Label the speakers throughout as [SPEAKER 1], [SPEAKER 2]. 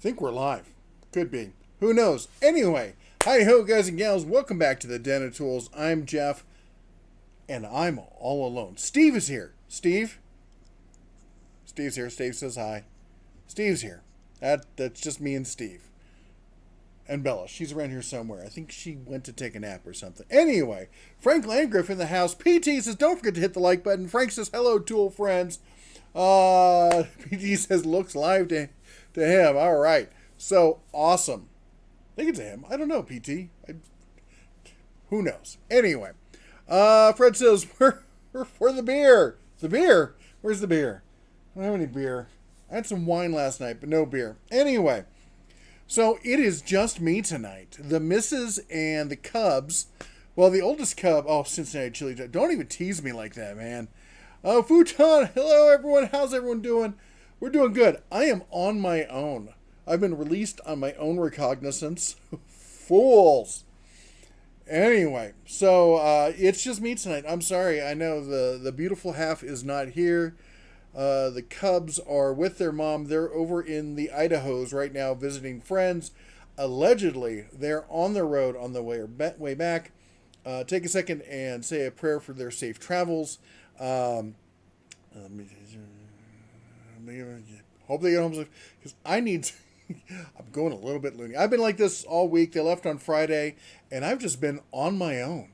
[SPEAKER 1] Think we're live. Could be. Who knows? Anyway, hi ho, guys and gals. Welcome back to the Den of Tools. I'm Jeff, and I'm all alone. Steve is here. Steve? Steve's here. Steve says hi. Steve's here. That's just me and Steve. And Bella. She's around here somewhere. I think she went to take a nap or something. Anyway, Frank Landgraf in the house. PT says, don't forget to hit the like button. Frank says, hello, Tool friends. PT says, looks live to him. All right. So, awesome. I think it's him. I don't know, PT. Who knows? Anyway. Fred says, where the beer? The beer? Where's the beer? I don't have any beer. I had some wine last night, but no beer. Anyway. So, it is just me tonight. The missus and the cubs. Well, the oldest cub, Cincinnati Chili. Don't even tease me like that, man. Futon, hello everyone. How's everyone doing? We're doing good. I am on my own. I've been released on my own recognizance. Fools. Anyway, so it's just me tonight. I'm sorry. I know the beautiful half is not here. The Cubs are with their mom. They're over in the Idahos right now visiting friends. Allegedly, they're on the road on the way back. Take a second and say a prayer for their safe travels. Hope they get home safe, because I need I'm going a little bit loony. I've been like this all week. They left on Friday, and I've just been on my own.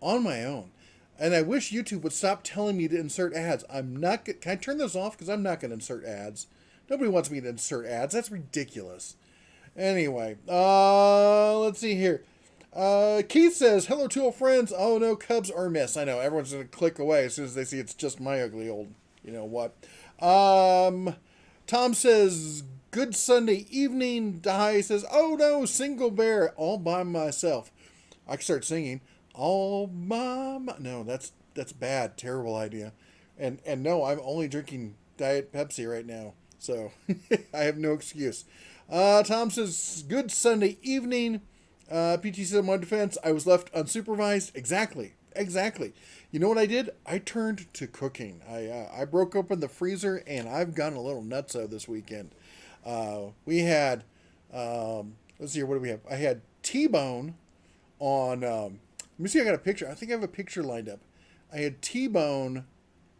[SPEAKER 1] And I wish YouTube would stop telling me to insert ads. Can I turn this off? Because I'm not going to insert ads. Nobody wants me to insert ads. That's ridiculous. Anyway, let's see here. Keith says, hello, Tool friends. Oh, no, Cubs are missed. I know, everyone's going to click away as soon as they see it's just my ugly old, you know what. Tom says, good Sunday evening. Dahai says, oh, no, single bear, all by myself. I can start singing, all by my... No, that's bad, terrible idea. And no, I'm only drinking Diet Pepsi right now, so I have no excuse. Tom says, good Sunday evening. PT said, in my defense, I was left unsupervised. Exactly. You know what I did? I turned to cooking. I broke open the freezer, and I've gotten a little nutso this weekend. We had, let's see here, what do we have? I had T-bone on, let me see, I got a picture. I think I have a picture lined up. I had T-bone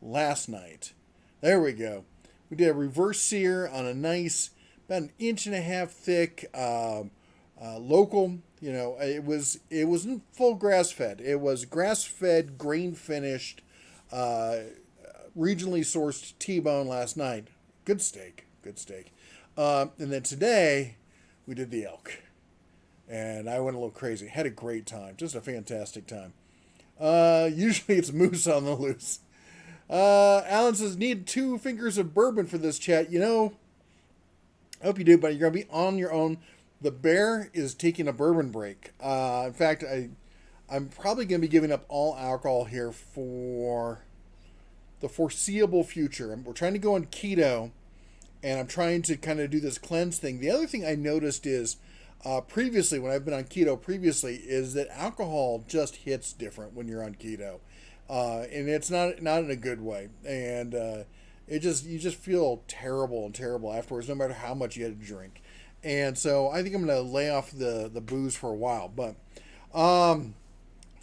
[SPEAKER 1] last night. There we go. We did a reverse sear on a nice, about 1.5 inch thick, local, you know, it wasn't full grass fed. It was grass fed, grain finished, regionally sourced T-bone last night. Good steak. And then today we did the elk, and I went a little crazy. Had a great time, just a fantastic time. Usually it's moose on the loose. Alan says, need 2 fingers of bourbon for this chat. You know, I hope you do, but you're gonna be on your own. The bear is taking a bourbon break. In fact, I'm probably going to be giving up all alcohol here for the foreseeable future. We're trying to go on keto, and I'm trying to kind of do this cleanse thing. The other thing I noticed is, previously, when I've been on keto previously, is that alcohol just hits different when you're on keto. And it's not in a good way. And you just feel terrible afterwards, no matter how much you had to drink. And so I think I'm going to lay off the booze for a while. But Fujin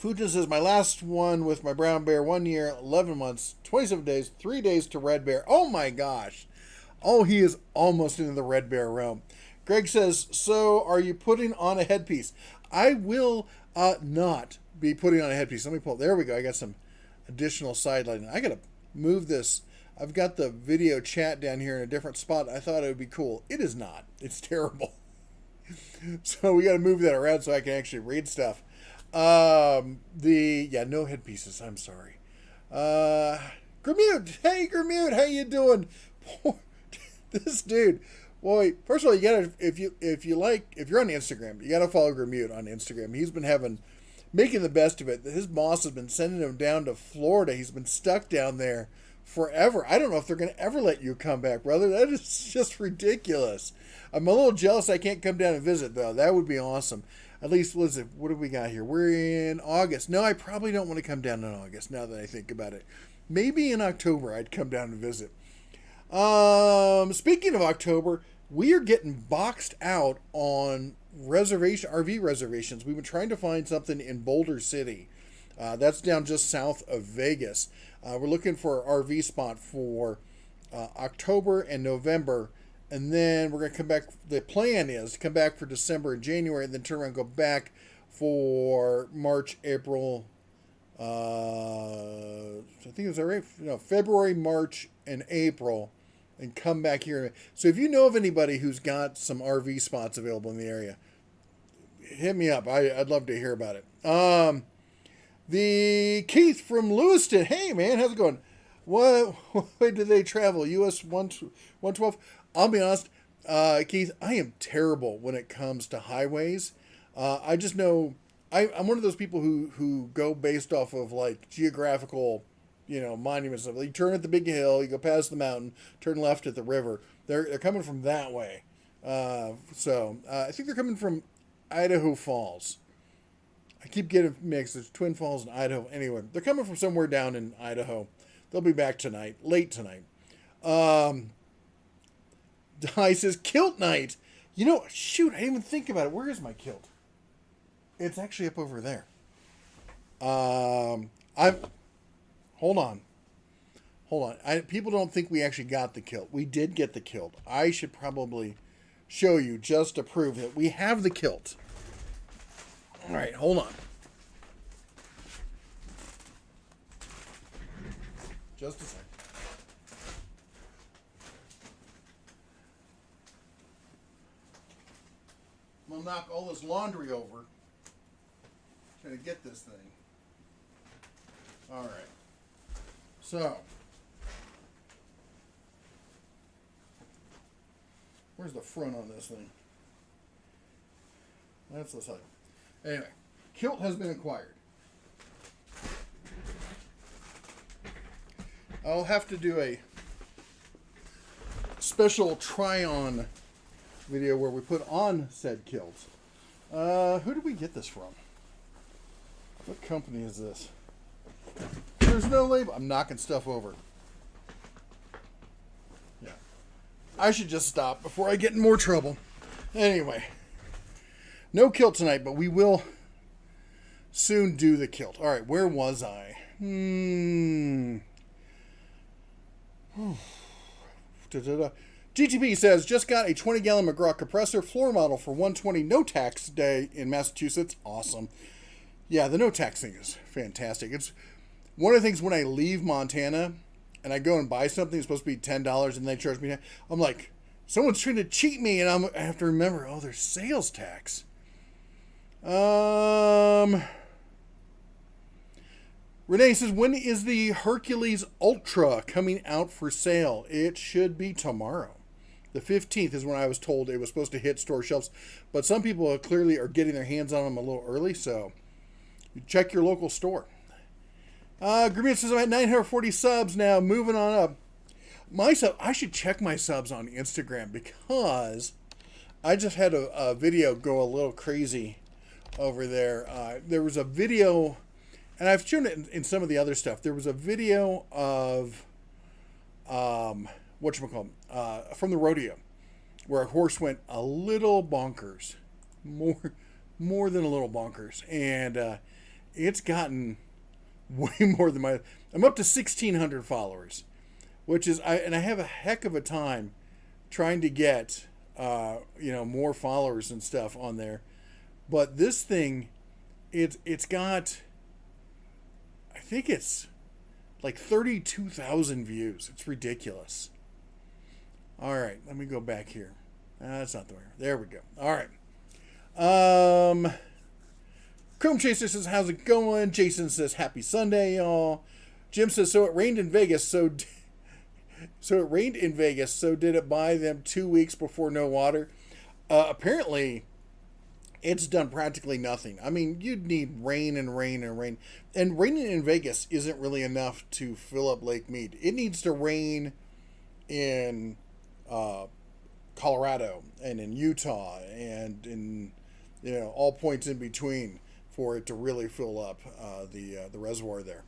[SPEAKER 1] says, my last one with my brown bear, 1 year, 11 months, 27 days, 3 days to red bear. Oh my gosh. Oh, he is almost into the red bear realm. Greg says, so are you putting on a headpiece? I will not be putting on a headpiece. Let me pull. There we go. I got some additional side lighting. I got to move this. I've got the video chat down here in a different spot. I thought it would be cool. It is not. It's terrible. So we got to move that around so I can actually read stuff. No headpieces. I'm sorry. Grimute. Hey, Grimute. How you doing? This dude. Boy, first of all, you gotta, if you're on Instagram, you gotta follow Grimute on Instagram. He's been making the best of it. His boss has been sending him down to Florida. He's been stuck down there forever. I don't know if they're going to ever let you come back, brother. That is just ridiculous. I'm a little jealous I can't come down and visit, though. That would be awesome. At least, what have we got here? We're in August. No, I probably don't want to come down in August, now that I think about it. Maybe in October I'd come down and visit. Speaking of October, we are getting boxed out on RV reservations. We've been trying to find something in Boulder City. That's down just south of Vegas. We're looking for an RV spot for October and November, and then we're going to come back. The plan is to come back for December and January, and then turn around and go back for March, April. I think it's right. February, March, and April, and come back here. So if you know of anybody who's got some RV spots available in the area, hit me up. I'd love to hear about it. The Keith from Lewiston. Hey man, how's it going? What way do they travel? US 112. I'll be honest, Keith, I am terrible when it comes to highways. I just know I'm one of those people who go based off of like geographical, monuments. You turn at the big hill, you go past the mountain, turn left at the river. They're coming from that way. So I think they're coming from Idaho Falls. I keep getting mixed. There's Twin Falls and Idaho. Anyway, they're coming from somewhere down in Idaho. They'll be back tonight, late tonight. Di says, Kilt night. Shoot, I didn't even think about it. Where is my kilt? It's actually up over there. Hold on. People don't think we actually got the kilt. We did get the kilt. I should probably show you just to prove that we have the kilt. All right, hold on. Just a second. I'm gonna knock all this laundry over. Trying to get this thing. All right. So, where's the front on this thing? That's the side. Anyway, kilt has been acquired. I'll have to do a special try-on video where we put on said kilt. Who did we get this from? What company is this? There's no label. I'm knocking stuff over. Yeah. I should just stop before I get in more trouble. Anyway. No kilt tonight, but we will soon do the kilt. All right, where was I? GTP says, just got a 20-gallon McGraw compressor floor model for 120 no tax day in Massachusetts. Awesome. Yeah, the no tax thing is fantastic. It's one of the things when I leave Montana and I go and buy something that's supposed to be $10 and they charge me, I'm like, someone's trying to cheat me, and I have to remember, there's sales tax. Renee says, when is the Hercules Ultra coming out for sale? It should be tomorrow. The 15th is when I was told it was supposed to hit store shelves, but some people clearly are getting their hands on them a little early, so you check your local store. Grimmy says, I'm at 940 subs now, moving on up. I should check my subs on Instagram, because I just had a video go a little crazy over there. There was a video, and I've shown it in some of the other stuff. There was a video of, from the rodeo, where a horse went a little bonkers, more than a little bonkers, and it's gotten way more than I'm up to 1,600 followers, which is, I have a heck of a time trying to get, more followers and stuff on there. But this thing, it's got, I think it's like 32,000 views. It's ridiculous. All right, let me go back here. That's not the way. There we go. All right. Chrome Chaser says, how's it going? Jason says, happy Sunday, y'all. Jim says, so it rained in Vegas, so did it buy them 2 weeks before no water? Apparently, it's done practically nothing. I mean, you'd need rain and rain and rain. And raining in Vegas isn't really enough to fill up Lake Mead. It needs to rain in Colorado and in Utah and in all points in between for it to really fill up the reservoir there.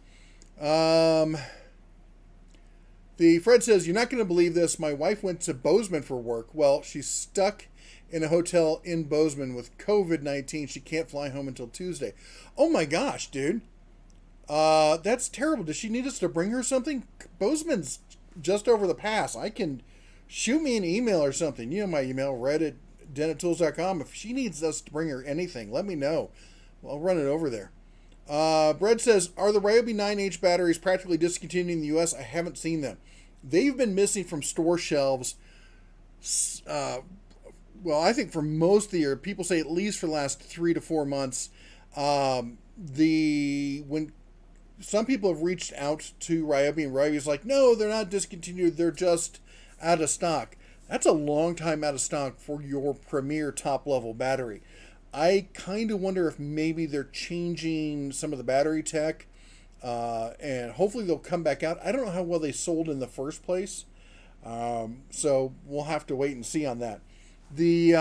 [SPEAKER 1] The Fred says, "You're not going to believe this. My wife went to Bozeman for work. Well, she's stuck in a hotel in Bozeman with COVID-19. She can't fly home until Tuesday." Oh my gosh, dude. That's terrible. Does she need us to bring her something? Bozeman's just over the pass. I can shoot me an email or something. You know my email, red@denatools.com. If she needs us to bring her anything, let me know. I'll run it over there. Brett says, "Are the Ryobi 9H batteries practically discontinued in the U.S.? I haven't seen them. They've been missing from store shelves. Well, I think for most of the year. People say at least for the last 3 to 4 months. When some people have reached out to Ryobi, and Ryobi's like, no, they're not discontinued. They're just out of stock. That's a long time out of stock for your premier top-level battery. I kind of wonder if maybe they're changing some of the battery tech, and hopefully they'll come back out. I don't know how well they sold in the first place, so we'll have to wait and see on that. The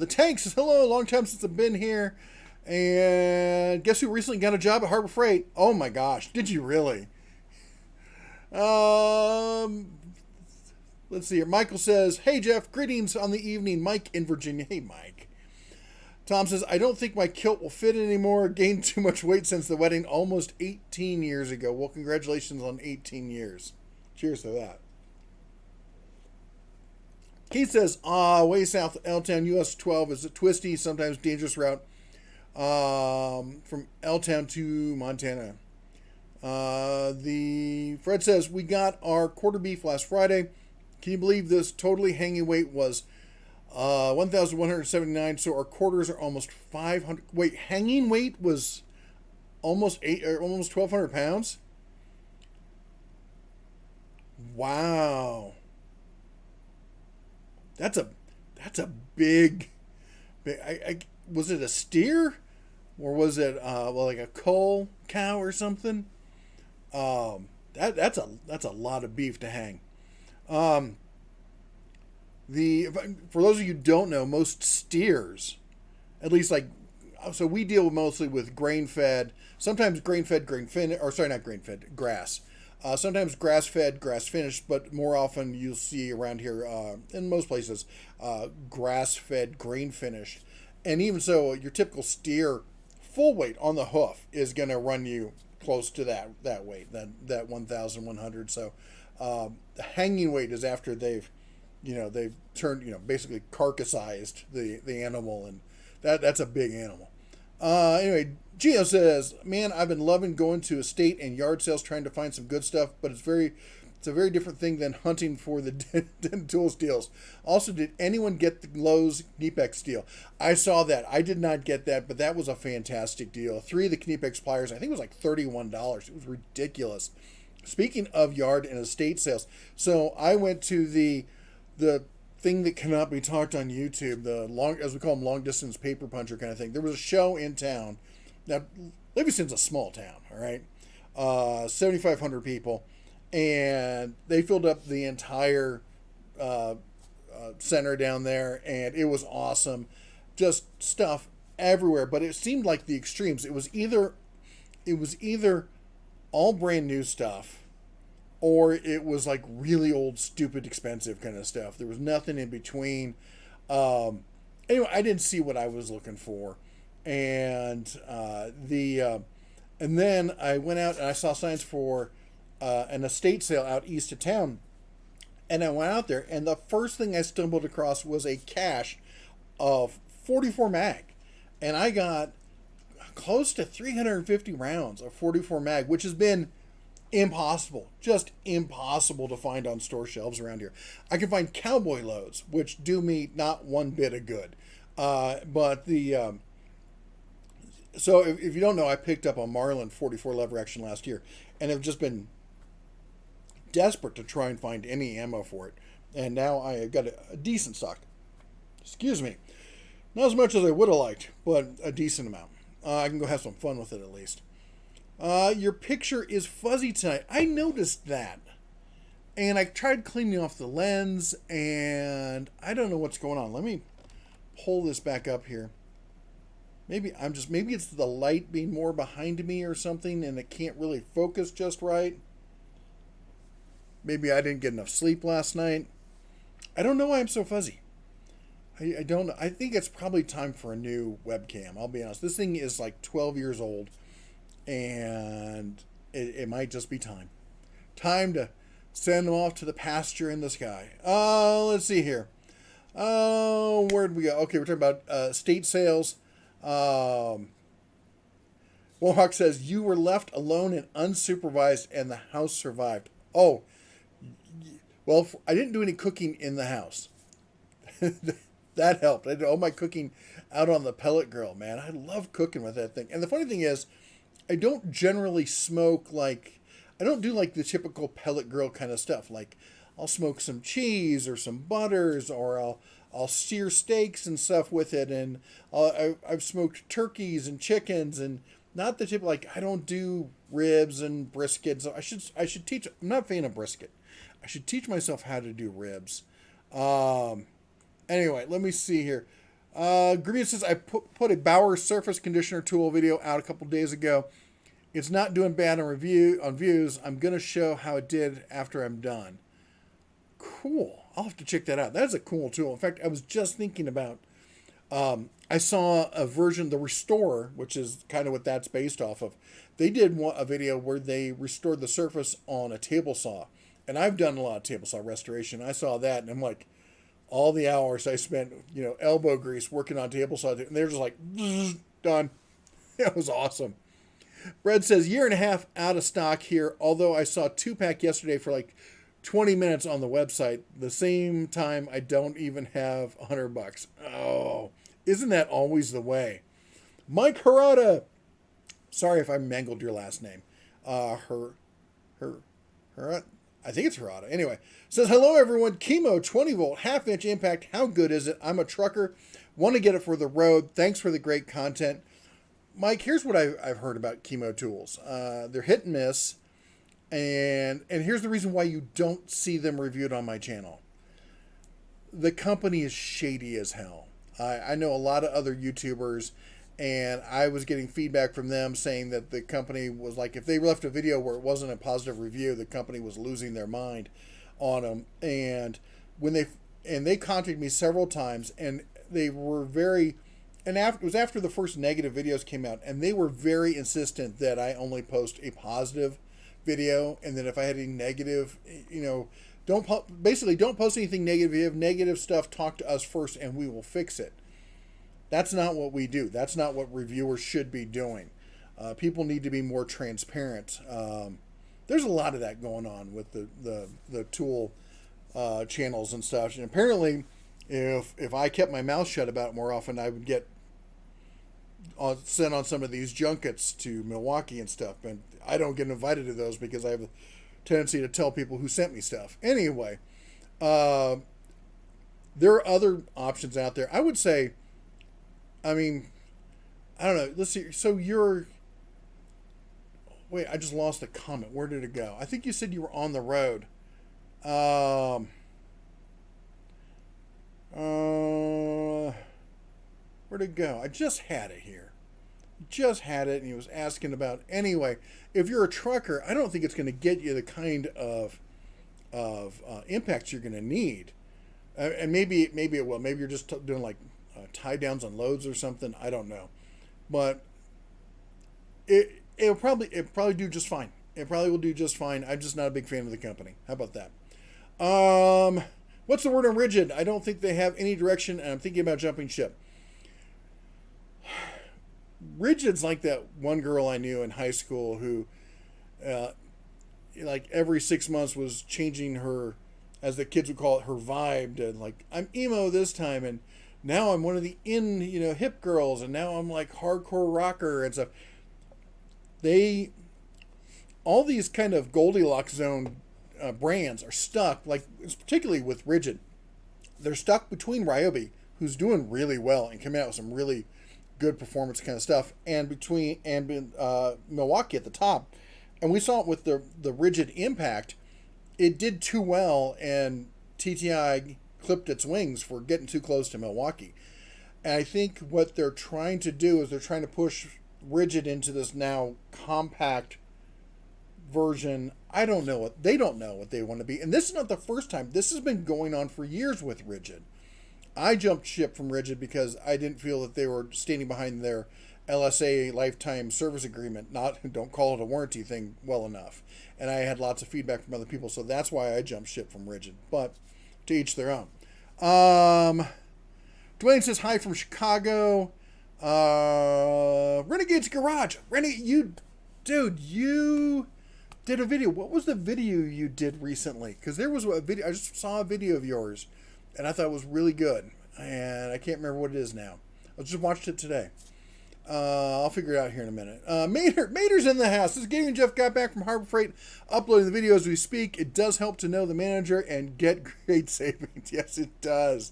[SPEAKER 1] Tank says, "Hello, long time since I've been here, and guess who recently got a job at Harbor Freight? Oh my gosh, did you really?" Let's see here. Michael says, "Hey Jeff, greetings on the evening. Mike in Virginia." Hey Mike. Tom says, "I don't think my kilt will fit anymore. Gained too much weight since the wedding almost 18 years ago." Well, congratulations on 18 years. Cheers to that. Keith says, way south of L-Town, US 12 is a twisty, sometimes dangerous route from L-Town to Montana. The Fred says, "We got our quarter beef last Friday. Can you believe this totally hanging weight was 1,179, so our quarters are almost 500. Wait, hanging weight was almost 1,200 pounds? Wow. That's a big was it a steer? Or was it like a cull cow or something? That's a lot of beef to hang. For those of you who don't know, most steers, at least so we deal mostly with grain-fed, sometimes grain-fed, grass. Sometimes grass-fed, grass-finished, but more often you'll see around here, in most places, grass-fed, grain-finished. And even so, your typical steer full weight on the hoof is going to run you close to that weight, that 1,100. So the hanging weight is after they've turned, basically carcassized the animal, and that's a big animal. Anyway, Gio says, "Man, I've been loving going to estate and yard sales trying to find some good stuff, but it's a very different thing than hunting for the Den Tools deals. Also, did anyone get the Lowe's Kniepex deal?" I saw that. I did not get that, but that was a fantastic deal. 3 of the Kniepex pliers, I think it was like $31. It was ridiculous. Speaking of yard and estate sales, so I went to the thing that cannot be talked on YouTube, as we call them, long distance paper puncher kind of thing. There was a show in town. Now, Livingston's a small town, all right? 7,500 people, and they filled up the entire center down there, and it was awesome. Just stuff everywhere, but it seemed like the extremes. It was either all brand new stuff, or it was like really old, stupid, expensive kind of stuff. There was nothing in between. Anyway, I didn't see what I was looking for, and and then I went out and I saw signs for an estate sale out east of town, and I went out there, and the first thing I stumbled across was a cache of 44 mag, and I got close to 350 rounds of 44 mag, which has been just impossible to find on store shelves around here. I can find cowboy loads, which do me not one bit of good. But so if you don't know, I picked up a Marlin 44 lever action last year, and have just been desperate to try and find any ammo for it. And now I got a decent stock. Excuse me. Not as much as I would have liked, but a decent amount. I can go have some fun with it at least. Your picture is fuzzy tonight. I noticed that. And I tried cleaning off the lens, and I don't know what's going on. Let me pull this back up here. Maybe it's the light being more behind me or something, and it can't really focus just right. maybe I didn't get enough sleep last night. I don't know why I'm so fuzzy. I don't know. I think it's probably time for a new webcam. I'll be honest. This thing is like 12 years old, and it might just be time. Time to send them off to the pasture in the sky. Let's see here. Where'd we go? Okay, we're talking about state sales. Mohawk says, you were left alone and unsupervised, and the house survived. Oh, well, I didn't do any cooking in the house. That helped. I did all my cooking out on the pellet grill, man. I love cooking with that thing. And the funny thing is, I don't generally smoke I don't do like the typical pellet grill kind of stuff. Like, I'll smoke some cheese or some butters, or I'll sear steaks and stuff with it. And I've smoked turkeys and chickens, and not the typical, I don't do ribs and briskets. I should teach. I'm not a fan of brisket. I should teach myself how to do ribs. Anyway, let me see here. Green says, I put a Bauer surface conditioner tool video out a couple days ago. It's not doing bad on views. I'm going to show how it did after I'm done. Cool. I'll have to check that out. That's a cool tool. In fact, I was just thinking about, I saw a version, the Restorer, which is kind of what that's based off of. They did a video where they restored the surface on a table saw. And I've done a lot of table saw restoration. I saw that, and I'm like, all the hours I spent, elbow grease working on table saw, and they're just like, done. It was awesome. Brad says, 1.5 years out of stock here, although I saw 2-pack yesterday for like 20 minutes on the website. The same time, I don't even have $100. Oh, isn't that always the way? Mike Harada. Sorry if I mangled your last name. Harada. I think it's Harada. Anyway, says, hello, everyone. Chemo 20-volt, half-inch impact. How good is it? I'm a trucker. Want to get it for the road. Thanks for the great content. Mike, here's what I've heard about Chemo Tools. They're hit and miss. And here's the reason why you don't see them reviewed on my channel. The company is shady as hell. I know a lot of other YouTubers, and I was getting feedback from them saying that the company was like, if they left a video where it wasn't a positive review, the company was losing their mind on them. And they contacted me several times, and they were very, and it was after the first negative videos came out, and they were very insistent that I only post a positive video, and that if I had any negative, don't post anything negative. If you have negative stuff, talk to us first, and we will fix it. That's not what we do. That's not what reviewers should be doing. People need to be more transparent. There's a lot of that going on with the tool channels and stuff. And apparently, if I kept my mouth shut about it more often, I would get sent on some of these junkets to Milwaukee and stuff. And I don't get invited to those because I have a tendency to tell people who sent me stuff. Anyway, there are other options out there. I would say, I don't know. Let's see. So wait, I just lost a comment. Where did it go? I think you said you were on the road. Where'd it go? I just had it here. And he was asking about, anyway, if you're a trucker, I don't think it's going to get you the kind of impacts you're going to need. And maybe it will. Maybe you're just doing like tie downs on loads or something. I don't know, but it'll probably do just fine. It probably will do just fine. I'm just not a big fan of the company. How about that? What's the word on Ridgid? I don't think they have any direction, and I'm thinking about jumping ship. Ridgid's like that one girl I knew in high school who, like every 6 months was changing her, as the kids would call it, her vibe to like, I'm emo this time, and now I'm one of the hip girls, and now I'm like hardcore rocker and stuff. All these kind of Goldilocks zone brands are stuck, like particularly with Ridgid. They're stuck between Ryobi, who's doing really well and coming out with some really good performance kind of stuff, and Milwaukee at the top. And we saw it with the Ridgid Impact. It did too well, and TTI clipped its wings for getting too close to Milwaukee. And I think what they're trying to do is they're trying to push Ridgid into this now compact version, I don't know what they don't know what they want to be. And this is not the first time. This has been going on for years with Ridgid. I jumped ship from Ridgid because I didn't feel that they were standing behind their LSA lifetime service agreement, not don't call it a warranty thing, well enough. And I had lots of feedback from other people, so that's why I jumped ship from Ridgid. But to each their own. Dwayne says hi from Chicago. Renegade's Garage. You did a video. What was the video you did recently? Because there was a video. I just saw a video of yours, and I thought it was really good. And I can't remember what it is now. I just watched it today. I'll figure it out here in a minute. Mater's in the house. This is Gaming Jeff got back from Harbor Freight, uploading the video as we speak. It does help to know the manager and get great savings. Yes, it does.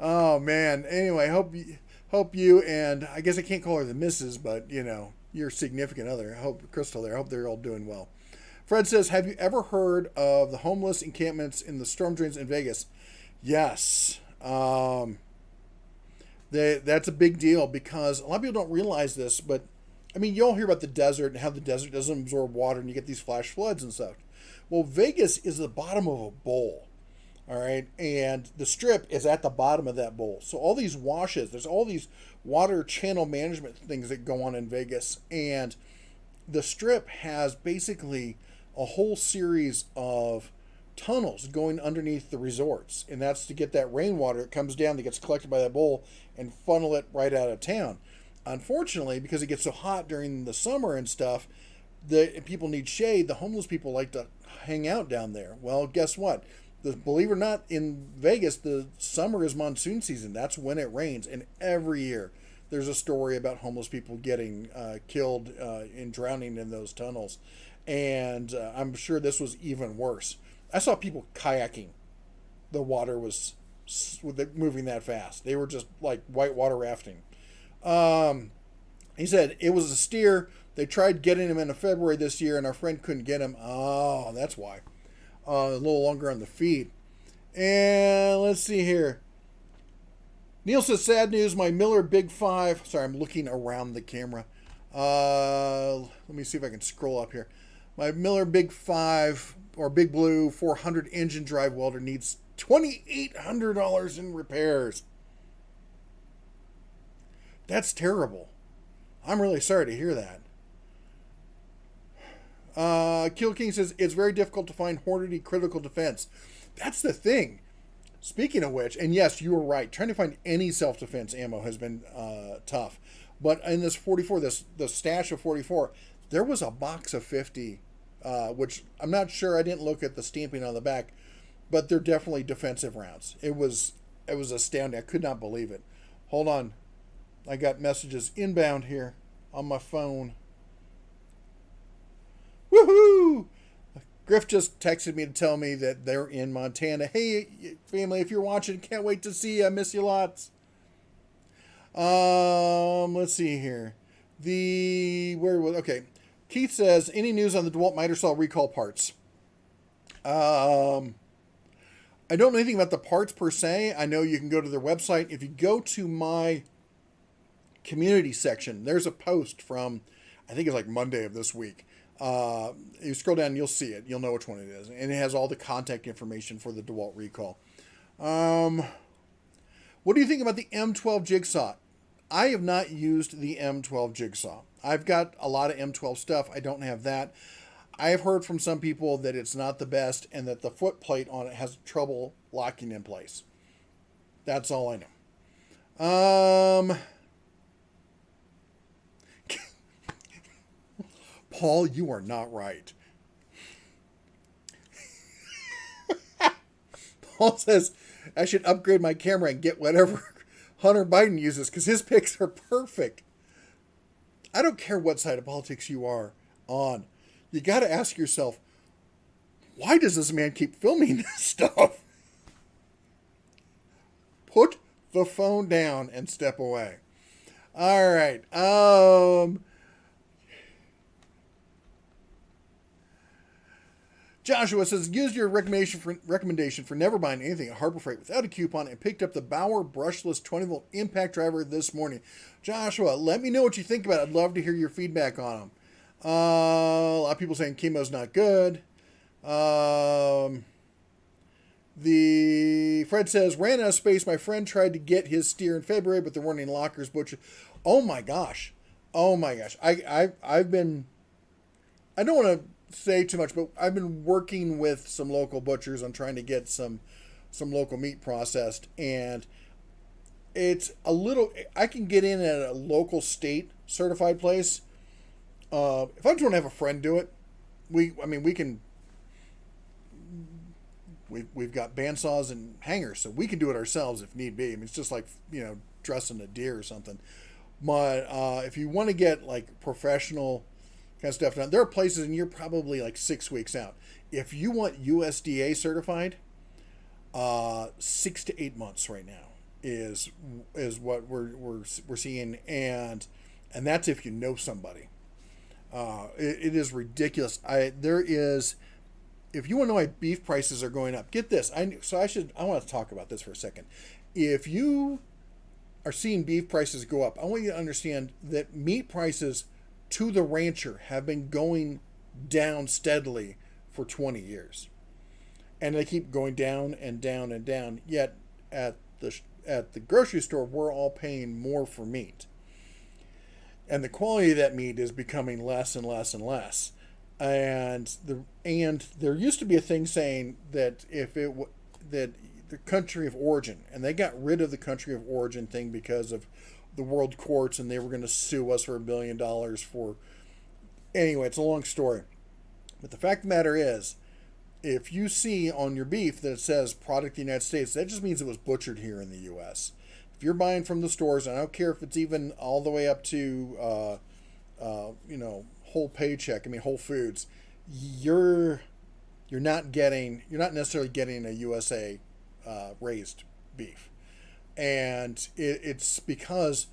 [SPEAKER 1] Oh, man. Anyway, hope you, and I guess I can't call her the missus, but, you know, your significant other. I hope Crystal there. I hope they're all doing well. Fred says, have you ever heard of the homeless encampments in the storm drains in Vegas? Yes. That's a big deal because a lot of people don't realize this, but I mean, you all hear about the desert and how the desert doesn't absorb water and you get these flash floods and stuff. Well, Vegas is the bottom of a bowl, all right? And the Strip is at the bottom of that bowl. So all these washes, there's all these water channel management things that go on in Vegas. And the Strip has basically a whole series of tunnels going underneath the resorts, and that's to get that rainwater that comes down that gets collected by that bowl and funnel it right out of town. Unfortunately, because it gets so hot during the summer and stuff, the people need shade. The homeless people like to hang out down there. Well, guess what? Believe it or not, in Vegas, the summer is monsoon season. That's when it rains, and every year there's a story about homeless people getting killed in drowning in those tunnels. And I'm sure this was even worse. I saw people kayaking. The water was moving that fast. They were just like whitewater rafting. He said it was a steer. They tried getting him in February this year, and our friend couldn't get him. Oh, that's why. A little longer on the feet. And let's see here. Neil says, sad news. My Miller Big 5. Sorry, I'm looking around the camera. Let me see if I can scroll up here. My Miller Big 5 or Big Blue 400 engine drive welder needs $2,800 in repairs. That's terrible. I'm really sorry to hear that. Kill King says, it's very difficult to find Hornady critical defense. That's the thing. Speaking of which, and yes, you were right, trying to find any self-defense ammo has been tough. But in this 44, the stash of 44, there was a box of 50, which I'm not sure, I didn't look at the stamping on the back, but they're definitely defensive rounds. It was astounding. I could not believe it. Hold on. I got messages inbound here on my phone. Woohoo! Griff just texted me to tell me that they're in Montana. Hey, family, if you're watching, can't wait to see you. I miss you lots. Let's see here. Okay. Keith says, any news on the DeWalt miter saw recall parts? I don't know anything about the parts per se. I know you can go to their website. If you go to my community section, there's a post from, I think it's like Monday of this week. You scroll down, you'll see it. You'll know which one it is. And it has all the contact information for the DeWalt recall. What do you think about the M12 jigsaw? I have not used the M12 jigsaw. I've got a lot of M12 stuff. I don't have that. I have heard from some people that it's not the best and that the foot plate on it has trouble locking in place. That's all I know. Paul, you are not right. Paul says I should upgrade my camera and get whatever Hunter Biden uses because his pics are perfect. I don't care what side of politics you are on. You got to ask yourself, why does this man keep filming this stuff? Put the phone down and step away. All right. Joshua says, used your recommendation for never buying anything at Harbor Freight without a coupon and picked up the Bauer brushless 20-volt impact driver this morning. Joshua, let me know what you think about it. I'd love to hear your feedback on them. A lot of people saying chemo's not good. The Fred says, ran out of space. My friend tried to get his steer in February, but there weren't any lockers butchered. Oh my gosh. Oh my gosh. I've been, I don't want to say too much, but I've been working with some local butchers on trying to get some local meat processed, and it's a little, I can get in at a local state certified place. If I just want to have a friend do it, we can, we've got bandsaws and hangers, so we can do it ourselves if need be. I mean, it's just like, dressing a deer or something. But if you want to get like professional kind of stuff done, there are places, and you're probably like 6 weeks out. If you want USDA certified, 6 to 8 months right now is what we're seeing, and that's if you know somebody. It is ridiculous. If you want to know why beef prices are going up, get this. I want to talk about this for a second. If you are seeing beef prices go up, I want you to understand that meat prices to the rancher have been going down steadily for 20 years. And they keep going down and down and down. Yet at the grocery store, we're all paying more for meat. And the quality of that meat is becoming less and less and less. And there used to be a thing saying that that the country of origin, and they got rid of the country of origin thing because of the world courts, and they were going to sue us for $1 billion for. Anyway, it's a long story, but the fact of the matter is, if you see on your beef that it says product of the United States, that just means it was butchered here in the U.S. If you're buying from the stores, and I don't care if it's even all the way up to Whole Paycheck, Whole Foods, you're not necessarily getting a USA raised beef, and it's because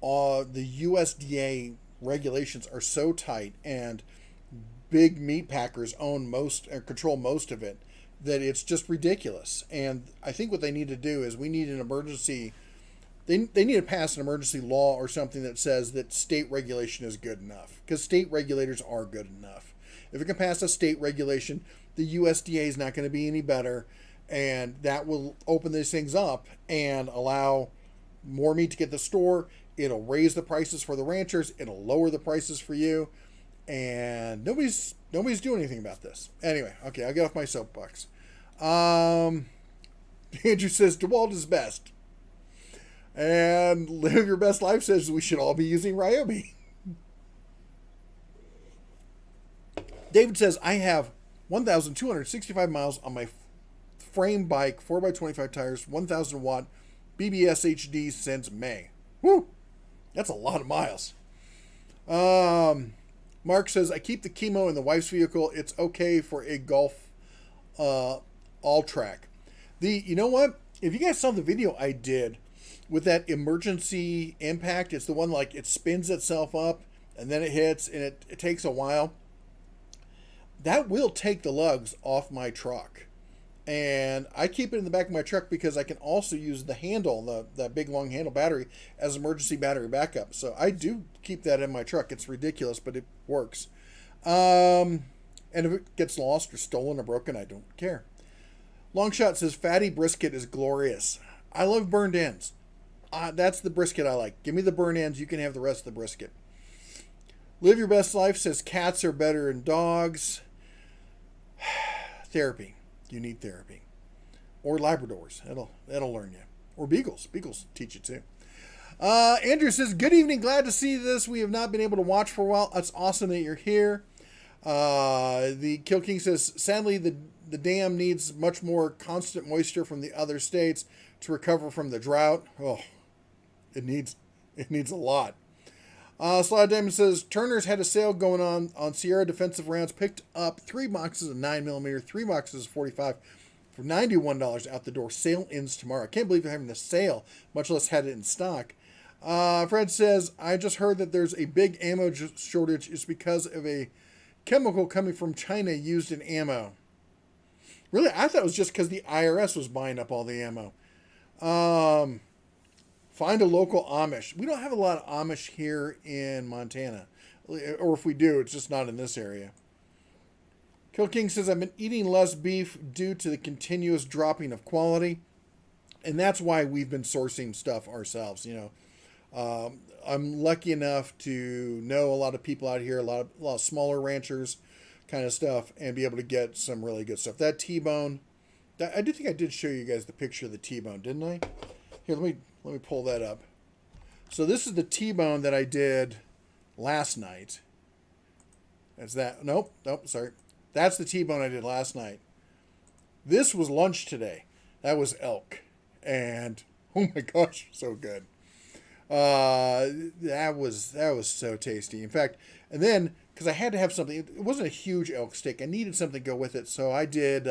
[SPEAKER 1] the USDA regulations are so tight, and big meat packers control most of it, that it's just ridiculous. And I think what they need to do is we need an emergency. They need to pass an emergency law or something that says that state regulation is good enough, because state regulators are good enough. If it can pass a state regulation, the USDA is not going to be any better, and that will open these things up and allow more meat to get to the store. It'll raise the prices for the ranchers. It'll lower the prices for you, and nobody's doing anything about this. Anyway, okay, I'll get off my soapbox. Andrew says DeWalt is best. And Live Your Best Life says we should all be using Ryobi. David says, I have 1,265 miles on my frame bike, 4x25 tires, 1,000 watt BBS HD since May. Woo! That's a lot of miles. Mark says, I keep the chemo in the wife's vehicle. It's okay for a Golf all-track. You know what? If you guys saw the video I did with that emergency impact, it's the one like it spins itself up and then it hits, and it takes a while. That will take the lugs off my truck. And I keep it in the back of my truck because I can also use the handle, the big long handle battery, as emergency battery backup. So I do keep that in my truck. It's ridiculous, but it works. And if it gets lost or stolen or broken, I don't care. Longshot says, fatty brisket is glorious. I love burned ends. That's the brisket I like. Give me the burned ends. You can have the rest of the brisket. Live Your Best Life says, cats are better than dogs. Therapy. You need therapy. Or Labradors. That'll learn you. Or Beagles. Beagles teach you too. Andrew says, good evening. Glad to see this. We have not been able to watch for a while. It's awesome that you're here. The Kill King says, sadly, the dam needs much more constant moisture from the other states to recover from the drought. Oh, it needs a lot. Slide Diamond says, Turner's had a sale going on Sierra defensive rounds. Picked up 3 boxes of 9mm, 3 boxes of 45 for $91 out the door. Sale ends tomorrow. I can't believe they're having the sale, much less had it in stock. Fred says, I just heard that there's a big ammo shortage. It's because of a chemical coming from China used in ammo. Really? I thought it was just because the IRS was buying up all the ammo. Find a local Amish. We don't have a lot of Amish here in Montana. Or if we do, it's just not in this area. Kill King says, I've been eating less beef due to the continuous dropping of quality. And that's why we've been sourcing stuff ourselves. I'm lucky enough to know a lot of people out here, a lot of smaller ranchers kind of stuff, and be able to get some really good stuff. That T-bone, I do think I did show you guys the picture of the T-bone, didn't I? Here, let me pull that up. So this is the T-bone that I did last night. That's that. Nope, sorry. That's the T-bone I did last night. This was lunch today. That was elk. And oh my gosh, so good. That was so tasty. In fact, and then because I had to have something, it wasn't a huge elk steak. I needed something to go with it, so I did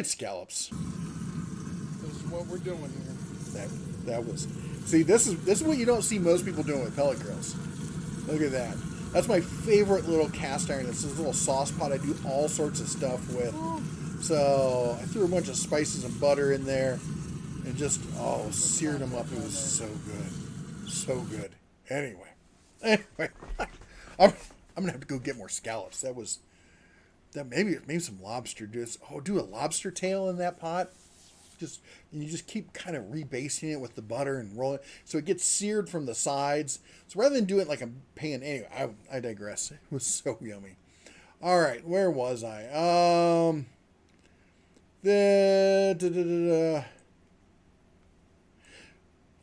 [SPEAKER 1] scallops. This is what we're doing here. That was. See, this is what you don't see most people doing with pellet grills. Look at that. That's my favorite little cast iron. It's this little sauce pot I do all sorts of stuff with. So I threw a bunch of spices and butter in there. And just, seared them up. It was so good. So good. Anyway. I'm going to have to go get more scallops. Maybe some lobster. Do a lobster tail in that pot. You just keep kind of rebasting it with the butter and roll it. So it gets seared from the sides. So rather than do it like a pan, anyway, I digress. It was so yummy. All right. Where was I?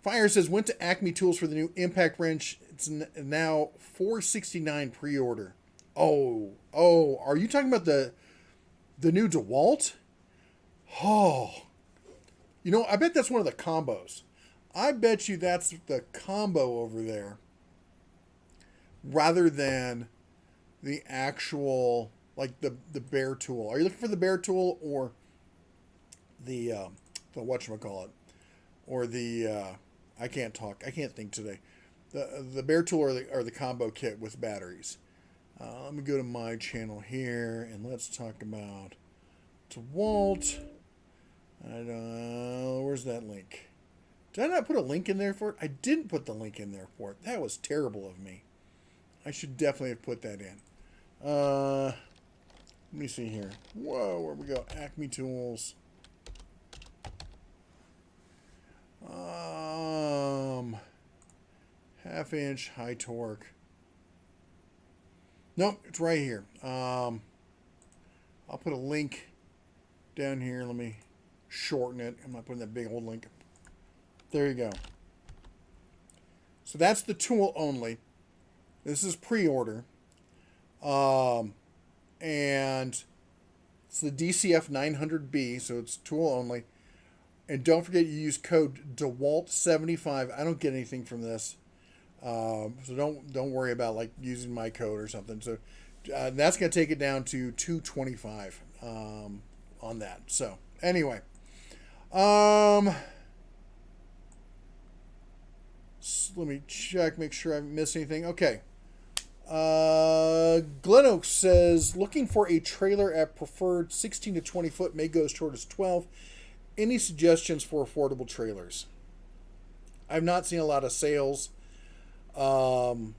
[SPEAKER 1] Fire says, went to Acme Tools for the new impact wrench. It's now $469 pre-order. Oh, are you talking about the new DeWalt? Oh, I bet that's one of the combos. I bet you that's the combo over there rather than the actual, like the bare tool. Are you looking for the bare tool or the whatchamacallit? Or the, I can't think today. The bare tool or the combo kit with batteries. Let me go to my channel here and let's talk about DeWalt. Where's that link? Did I not put a link in there for it? I didn't put the link in there for it. That was terrible of me. I should definitely have put that in. Let me see here. Whoa, where we go? Acme Tools. Half-inch high torque. Nope, it's right here. I'll put a link down here. Let me shorten it. I'm not putting that big old link. There you go. So that's the tool only. This is pre-order. And it's the DCF 900B, so it's tool only. And don't forget, you use code DeWalt75. I don't get anything from this. So don't worry about like using my code or something. So that's going to take it down to $225 on that. So anyway, let me check, make sure I haven't missed anything. Okay. Glen Oak says, looking for a trailer at preferred 16 to 20 foot, may go as short as 12. Any suggestions for affordable trailers? I've not seen a lot of sales. And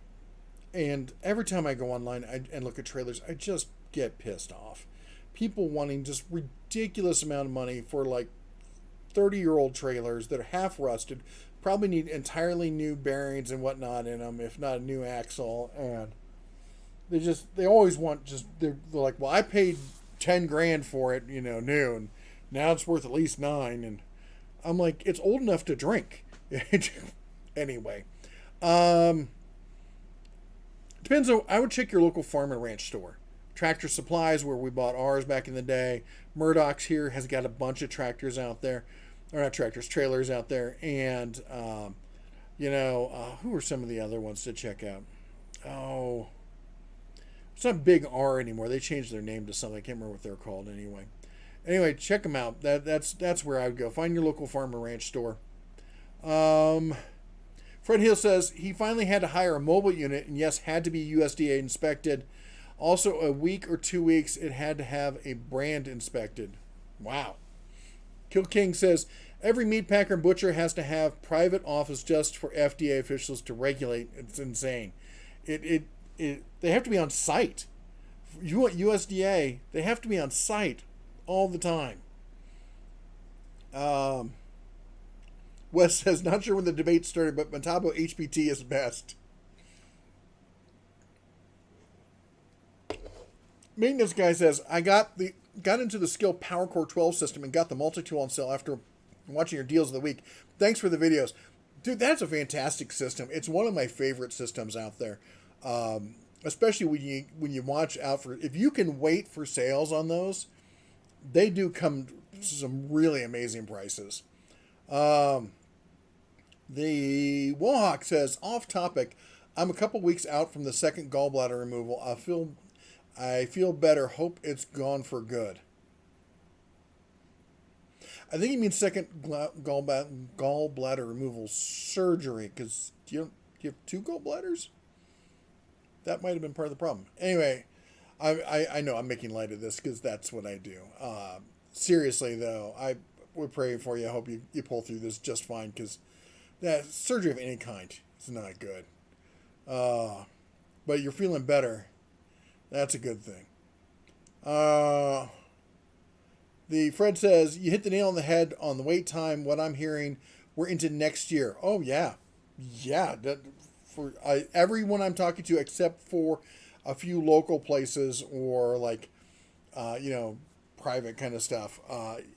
[SPEAKER 1] every time I go online and look at trailers, I just get pissed off. People wanting just ridiculous amount of money for like 30-year-old trailers that are half rusted, probably need entirely new bearings and whatnot in them, if not a new axle. And they always want they're like, well, I paid 10 grand for it, new, and now it's worth at least 9. And I'm like, it's old enough to drink. Anyway, depends on, I would check your local farm and ranch store. Tractor Supplies, where we bought ours back in the day. Murdoch's here has got a bunch of tractors out there. Or not tractors, trailers out there. And, who are some of the other ones to check out? Oh, it's not Big R anymore. They changed their name to something. I can't remember what they're called anyway. Anyway, check them out. That's where I would go. Find your local farm or ranch store. Fred Hill says he finally had to hire a mobile unit, and yes, had to be USDA inspected. Also, a week or 2 weeks, it had to have a brand inspected. Wow. Kill King says every meat packer and butcher has to have private office just for FDA officials to regulate. It's insane. They have to be on site You want USDA, they have to be on site all the time. Wes says, not sure when the debate started, but Metabo HPT is best. Maintenance guy says, I got into the Skill Power Core 12 system and got the multi-tool on sale after watching your deals of the week. Thanks for the videos. Dude, that's a fantastic system. It's one of my favorite systems out there. Especially when you watch out for, if you can wait for sales on those, they do come to some really amazing prices. The Wohawk says, off topic, I'm a couple weeks out from the second gallbladder removal. I feel better. Hope it's gone for good. I think he means second gallbladder removal surgery, because do you have two gallbladders? That might have been part of the problem. Anyway, I know I'm making light of this because that's what I do. Seriously, though, we're praying for you. I hope you pull through this just fine, because that surgery of any kind is not good. But you're feeling better. That's a good thing. The Fred says, you hit the nail on the head on the wait time. What I'm hearing, we're into next year. Oh, yeah. Yeah. For everyone I'm talking to, except for a few local places or like, private kind of stuff,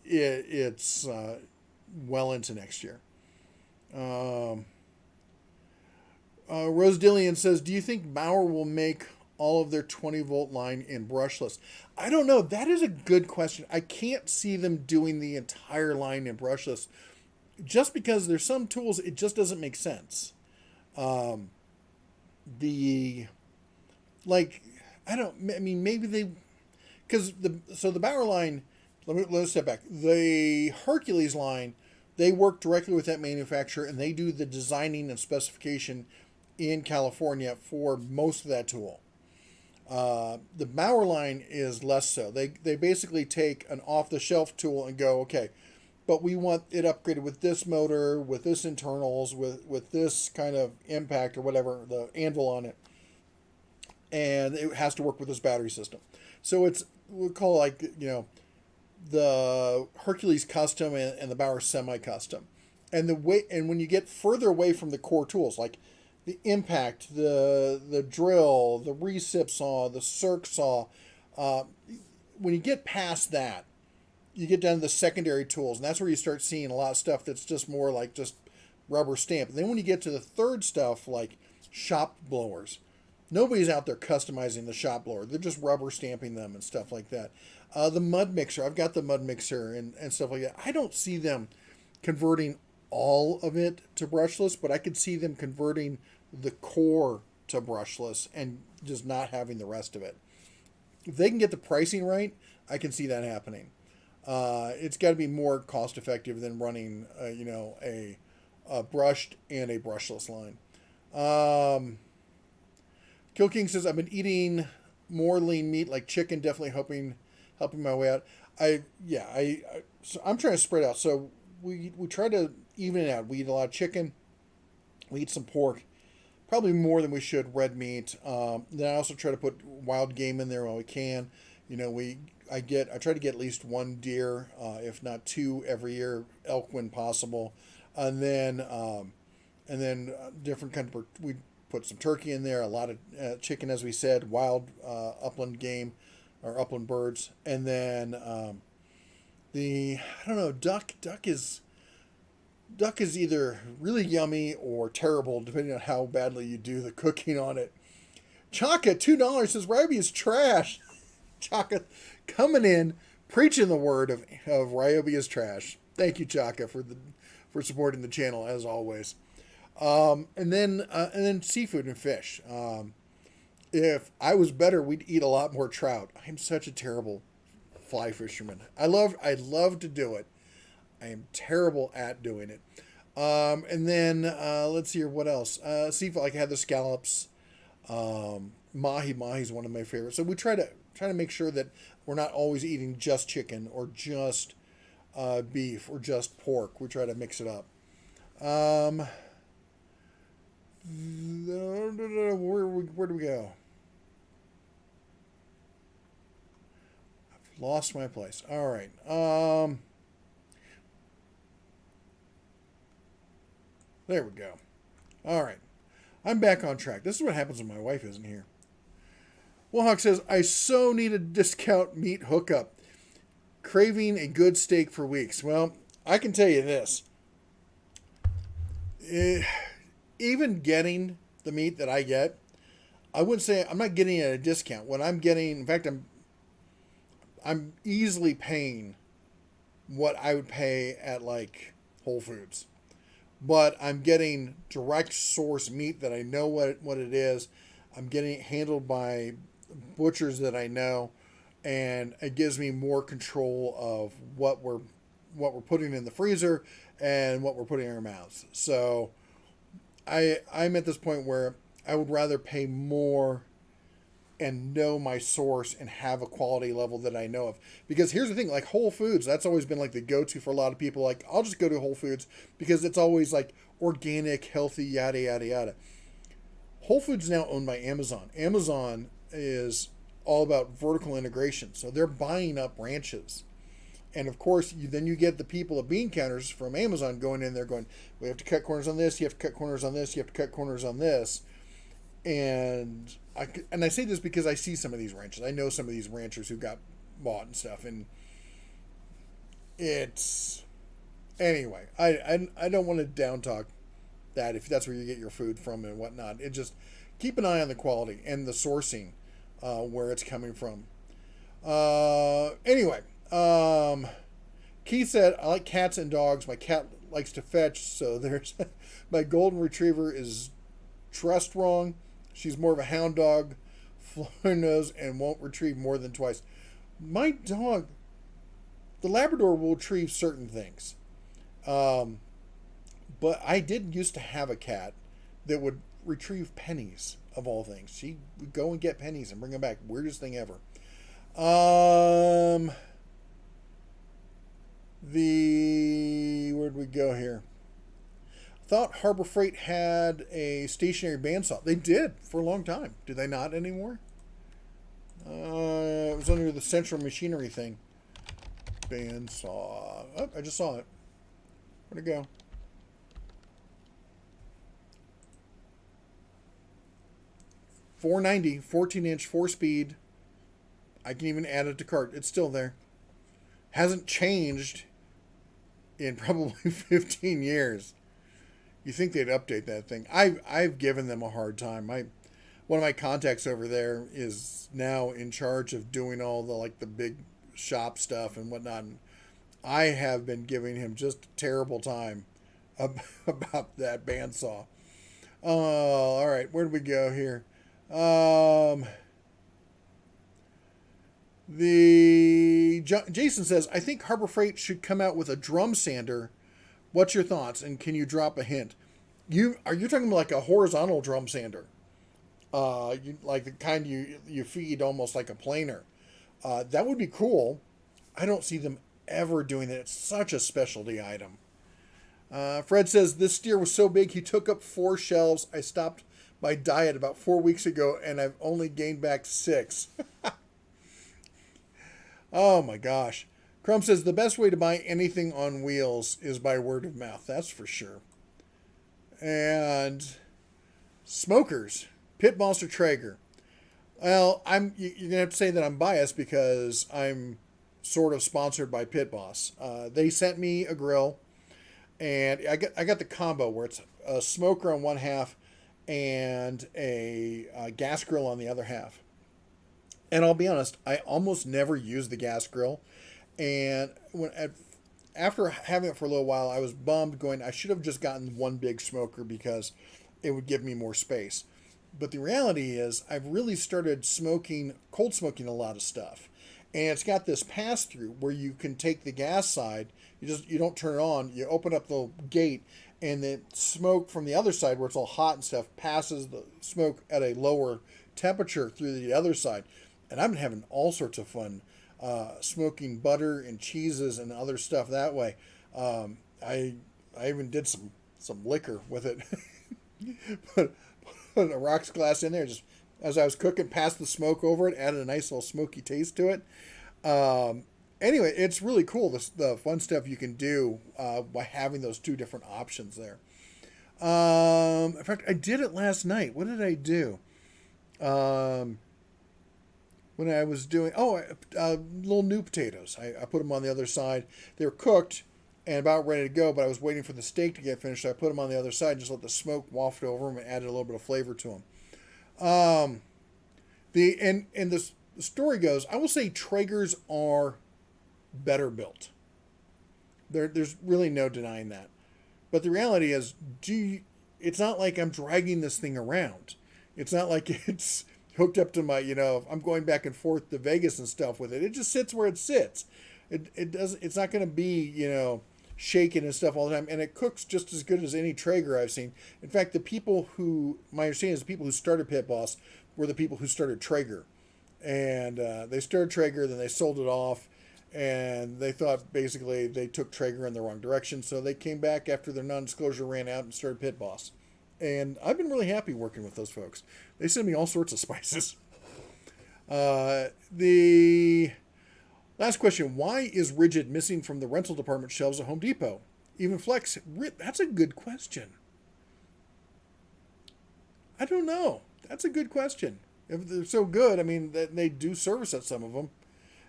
[SPEAKER 1] it's well into next year. Rose Dillian says, do you think Bauer will make all of their 20-volt line in brushless? I don't know. That is a good question. I can't see them doing the entire line in brushless just because there's some tools it just doesn't make sense. Maybe they, because the Bauer line, let's step back. The Hercules line, they work directly with that manufacturer and they do the designing and specification in California for most of that tool. The Bauer line is less so. They basically take an off-the-shelf tool and go, okay, but we want it upgraded with this motor, with this internals, with this kind of impact or whatever, the anvil on it. And it has to work with this battery system. So we'll call it the Hercules custom and the Bauer semi-custom. And when you get further away from the core tools, like the impact, the drill, the recip saw, the circ saw, when you get past that, you get down to the secondary tools, and that's where you start seeing a lot of stuff that's just more like just rubber stamp. And then when you get to the third stuff, like shop blowers, nobody's out there customizing the shop blower. They're just rubber stamping them and stuff like that. The mud mixer, I've got the mud mixer and stuff like that. I don't see them converting all of it to brushless, but I could see them converting the core to brushless and just not having the rest of it. If they can get the pricing right, I can see that happening. It's got to be more cost effective than running, a brushed and a brushless line. Kill King says, I've been eating more lean meat like chicken, definitely helping my way out. So I'm trying to spread out. So we try to even it out. We eat a lot of chicken. We eat some pork, probably more than we should red meat. Then I also try to put wild game in there when we can. I try to get at least one deer, if not two every year, elk when possible, and then different kind of, we put some turkey in there, a lot of chicken, as we said, wild upland game or upland birds, and then duck is either really yummy or terrible depending on how badly you do the cooking on it. Chaka $2 says Ryobi is trash. Chaka coming in, preaching the word of Ryobi is trash. Thank you, Chaka, for supporting the channel as always. And then seafood and fish. If I was better, we'd eat a lot more trout. I'm such a terrible fly fisherman. I love to do it. I am terrible at doing it. And then let's see here, what else? Seafood, like I had the scallops. Mahi's one of my favorites. So we try to make sure that we're not always eating just chicken or just beef or just pork. We try to mix it up. Where do we go? Lost my place. All right. There we go. All right. I'm back on track. This is what happens when my wife isn't here. Wilhawk says, I so need a discount meat hookup. Craving a good steak for weeks. Well, I can tell you this. Even getting the meat that I get, I wouldn't say I'm not getting it at a discount. What I'm getting, in fact, I'm easily paying what I would pay at like Whole Foods. But I'm getting direct source meat that I know what it is. I'm getting it handled by butchers that I know, and it gives me more control of what we're putting in the freezer and what we're putting in our mouths. So I'm at this point where I would rather pay more and know my source and have a quality level that I know of. Because here's the thing, like Whole Foods, that's always been like the go-to for a lot of people. Like, I'll just go to Whole Foods because it's always like organic, healthy, yada, yada, yada. Whole Foods is now owned by Amazon. Amazon is all about vertical integration. So they're buying up ranches. And of course, then you get the people at bean counters from Amazon going in there going, we have to cut corners on this, you have to cut corners on this, you have to cut corners on this. And I say this because I see some of these ranchers. I know some of these ranchers who got bought and stuff. And it's... Anyway, I don't want to down talk that if that's where you get your food from and whatnot. It just... Keep an eye on the quality and the sourcing, where it's coming from. Anyway, Keith said, I like cats and dogs. My cat likes to fetch, so there's... My golden retriever is dressed wrong. She's more of a hound dog, floor nose, and won't retrieve more than twice. My dog, the Labrador, will retrieve certain things. But I did used to have a cat that would retrieve pennies, of all things. She would go and get pennies and bring them back. Weirdest thing ever. Where'd we go here? Thought Harbor Freight had a stationary bandsaw. They did for a long time. Do they not anymore? It was under the Central Machinery thing. Bandsaw. Oh, I just saw it. Where'd it go? $490, 14-inch, 4-speed. I can even add it to cart. It's still there. Hasn't changed in probably 15 years. You think they'd update that thing? I've given them a hard time. One of my contacts over there is now in charge of doing all the big shop stuff and whatnot. And I have been giving him just a terrible time about that bandsaw. All right, where did we go here? Jason says, I think Harbor Freight should come out with a drum sander. What's your thoughts? And can you drop a hint? You're talking about like a horizontal drum sander, like the kind you feed almost like a planer. That would be cool. I don't see them ever doing that. It's such a specialty item. Fred says this steer was so big he took up 4 shelves. I stopped my diet about 4 weeks ago and I've only gained back 6. Oh my gosh. Crumb says the best way to buy anything on wheels is by word of mouth. That's for sure. And smokers, Pit Monster Traeger. Well, you're gonna have to say that I'm biased because I'm sort of sponsored by Pit Boss. They sent me a grill, and I got the combo where it's a smoker on one half and a gas grill on the other half. And I'll be honest, I almost never use the gas grill. And after having it for a little while, I was bummed going, I should have just gotten one big smoker because it would give me more space. But the reality is I've really started cold smoking a lot of stuff. And it's got this pass through where you can take the gas side, you don't turn it on, you open up the gate, and the smoke from the other side where it's all hot and stuff passes the smoke at a lower temperature through the other side. And I've been having all sorts of fun smoking butter and cheeses and other stuff that way. I even did some liquor with it. put a rocks glass in there, just as I was cooking, passed the smoke over it, added a nice little smoky taste to it. Um, anyway, it's really cool, the fun stuff you can do by having those two different options there. In fact, I did it last night. What did I do? Um, when I was doing, little new potatoes. I put them on the other side. They were cooked and about ready to go, but I was waiting for the steak to get finished. So I put them on the other side and just let the smoke waft over them and added a little bit of flavor to them. The story goes, I will say Traegers are better built. There's really no denying that. But the reality is, it's not like I'm dragging this thing around. It's not like it's hooked up to my, I'm going back and forth to Vegas and stuff with it. It just sits where it sits. It's not going to be, shaken and stuff all the time. And it cooks just as good as any Traeger I've seen. In fact, my understanding is the people who started Pit Boss were the people who started Traeger. And they started Traeger, then they sold it off. And they thought basically they took Traeger in the wrong direction. So they came back after their non-disclosure ran out and started Pit Boss. And I've been really happy working with those folks. They send me all sorts of spices. The last question, why is Ridgid missing from the rental department shelves at Home Depot? Even Flex, that's a good question. I don't know. That's a good question. If they're so good, I mean, they do service at some of them.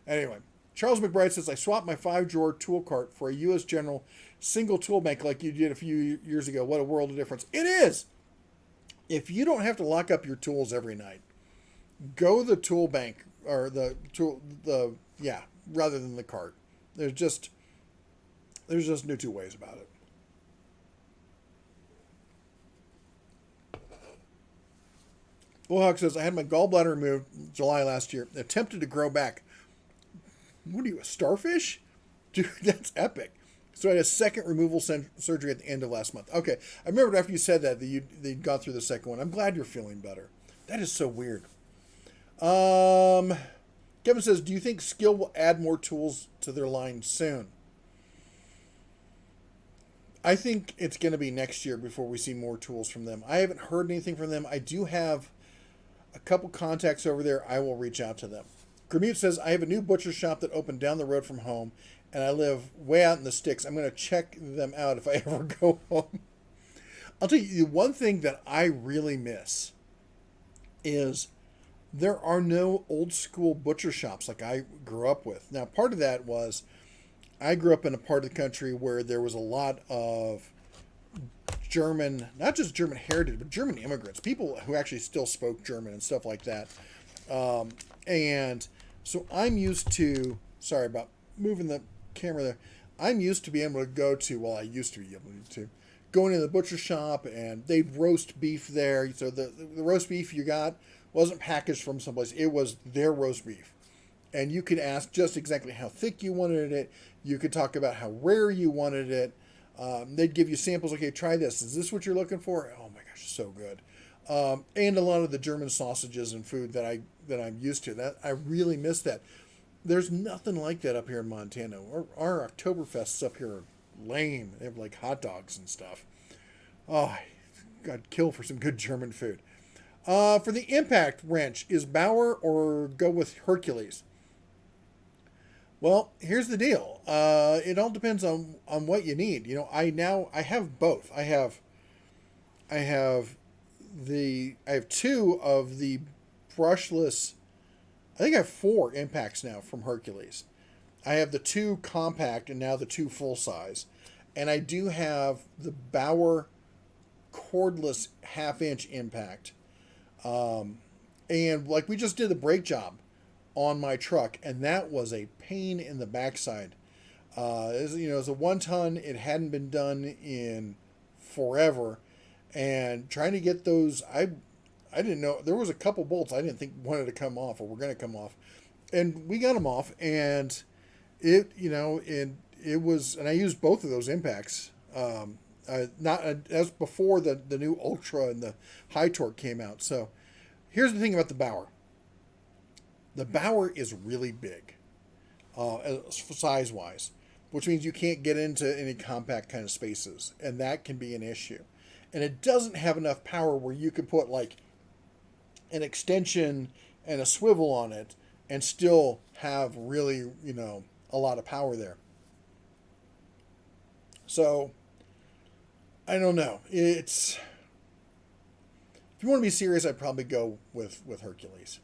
[SPEAKER 1] Anyway, Charles McBride says, I swapped my 5-drawer tool cart for a U.S. General single tool bank like you did a few years ago. What a world of difference. It is. If you don't have to lock up your tools every night, go the tool bank or rather than the cart. There's just no two ways about it. Bullhawk says, I had my gallbladder removed July last year. Attempted to grow back. What are you, a starfish? Dude, that's epic. So I had a second removal surgery at the end of last month. Okay, I remembered after you said that you'd got through the second one. I'm glad you're feeling better. That is so weird. Kevin says, do you think Skill will add more tools to their line soon? I think it's going to be next year before we see more tools from them. I haven't heard anything from them. I do have a couple contacts over there. I will reach out to them. Gramute says, I have a new butcher shop that opened down the road from home, and I live way out in the sticks. I'm going to check them out if I ever go home. I'll tell you, one thing that I really miss is there are no old school butcher shops like I grew up with. Now, part of that was I grew up in a part of the country where there was a lot of German, not just German heritage, but German immigrants, people who actually still spoke German and stuff like that. And so I'm used to, sorry about moving the camera there. I'm used to being able to go to, well, I used to be able to, going to the butcher shop and they'd roast beef there. So the roast beef you got wasn't packaged from someplace. It was their roast beef. And you could ask just exactly how thick you wanted it. You could talk about how rare you wanted it. They'd give you samples. Okay, try this. Is this what you're looking for? Oh my gosh, so good. And a lot of the German sausages and food that I'm used to. That I really miss that. There's nothing like that up here in Montana. Our Oktoberfests up here are lame. They have like hot dogs and stuff. Oh, I'd kill for some good German food. For the impact wrench, is Bauer or go with Hercules? Well, here's the deal. It all depends on what you need. I have both. I have two of the brushless. I think I have 4 impacts now from Hercules. I have the 2 compact and now the 2 full size, and I do have the Bauer cordless 1/2-inch impact. And like we just did the brake job on my truck, and that was a pain in the backside. It was a 1-ton. It hadn't been done in forever, and trying to get those, I didn't know there was a couple bolts I didn't think wanted to come off or were going to come off, and we got them off, and it was, and I used both of those impacts. Not as before the new Ultra and the High Torque came out. So here's the thing about the Bauer. The Bauer is really big, size-wise, which means you can't get into any compact kind of spaces, and that can be an issue. And it doesn't have enough power where you can put like an extension and a swivel on it and still have really, a lot of power there. So I don't know. If you want to be serious, I'd probably go with Hercules.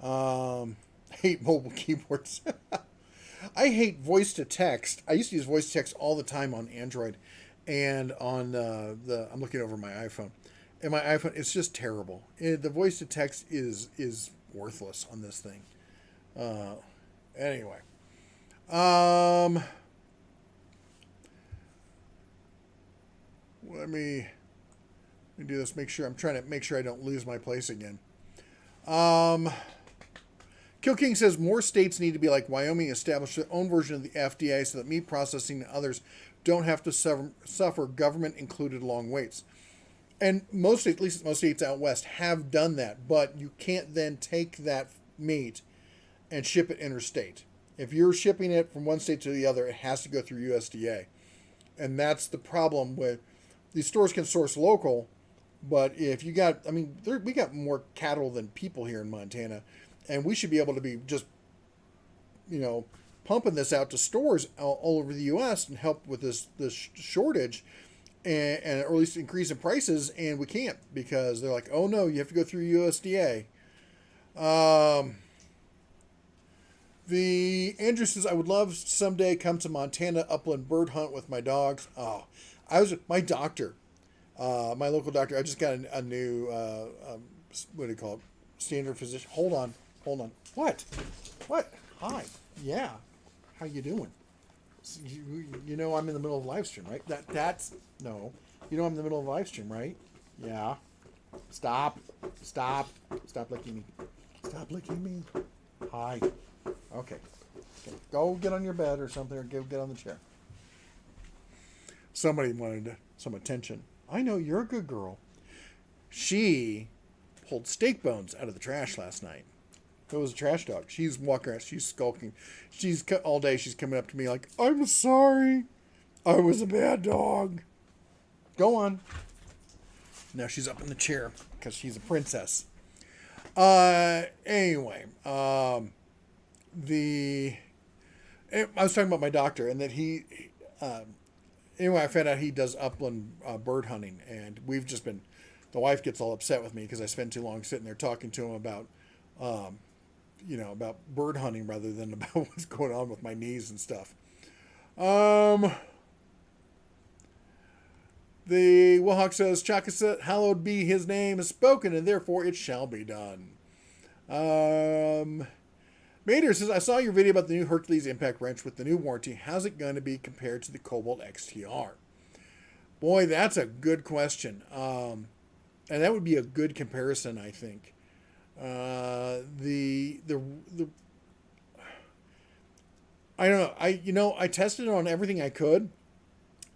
[SPEAKER 1] I hate mobile keyboards. I hate voice to text. I used to use voice to text all the time on Android, and on I'm looking over my iPhone, and my iPhone, it's just terrible. The voice to text is worthless on this thing. Anyway, let me do this. I'm trying to make sure I don't lose my place again. Kill King says more states need to be like Wyoming, establish their own version of the FDA so that meat processing and others don't have to suffer government-included long waits. And most states, at least most states out west, have done that, but you can't then take that meat and ship it interstate. If you're shipping it from one state to the other, it has to go through USDA. And that's the problem with these stores can source local, but if you got, we got more cattle than people here in Montana, and we should be able to be just, pumping this out to stores all over the U.S. and help with this shortage, and or at least increase in prices, and we can't because they're like, oh no, you have to go through USDA. The Andrew says, I would love someday come to Montana upland bird hunt with my dogs. Oh, my doctor, my local doctor. I just got a new what do you call it? Standard physician. Hold on. What? Hi. Yeah. How you doing? You know I'm in the middle of a live stream, right? That's no. You know I'm in the middle of a live stream, right? Yeah. Stop licking me. Stop licking me. Hi. Okay. Go get on your bed or something, or get on the chair. Somebody wanted some attention. I know you're a good girl. She pulled steak bones out of the trash last night. It was a trash dog. She's walking around. She's skulking. All day she's coming up to me like, I'm sorry. I was a bad dog. Go on. Now she's up in the chair because she's a princess. Anyway, I was talking about my doctor and that anyway, I found out he does upland bird hunting, and we've just been, the wife gets all upset with me because I spend too long sitting there talking to him about, about bird hunting rather than about what's going on with my knees and stuff. The Wilhawk says, Chaka said, hallowed be his name is spoken, and therefore it shall be done. Mater says, I saw your video about the new Hercules impact wrench with the new warranty. How's it going to be compared to the Cobalt XTR? Boy, that's a good question. And that would be a good comparison, I think. I don't know. I tested it on everything I could.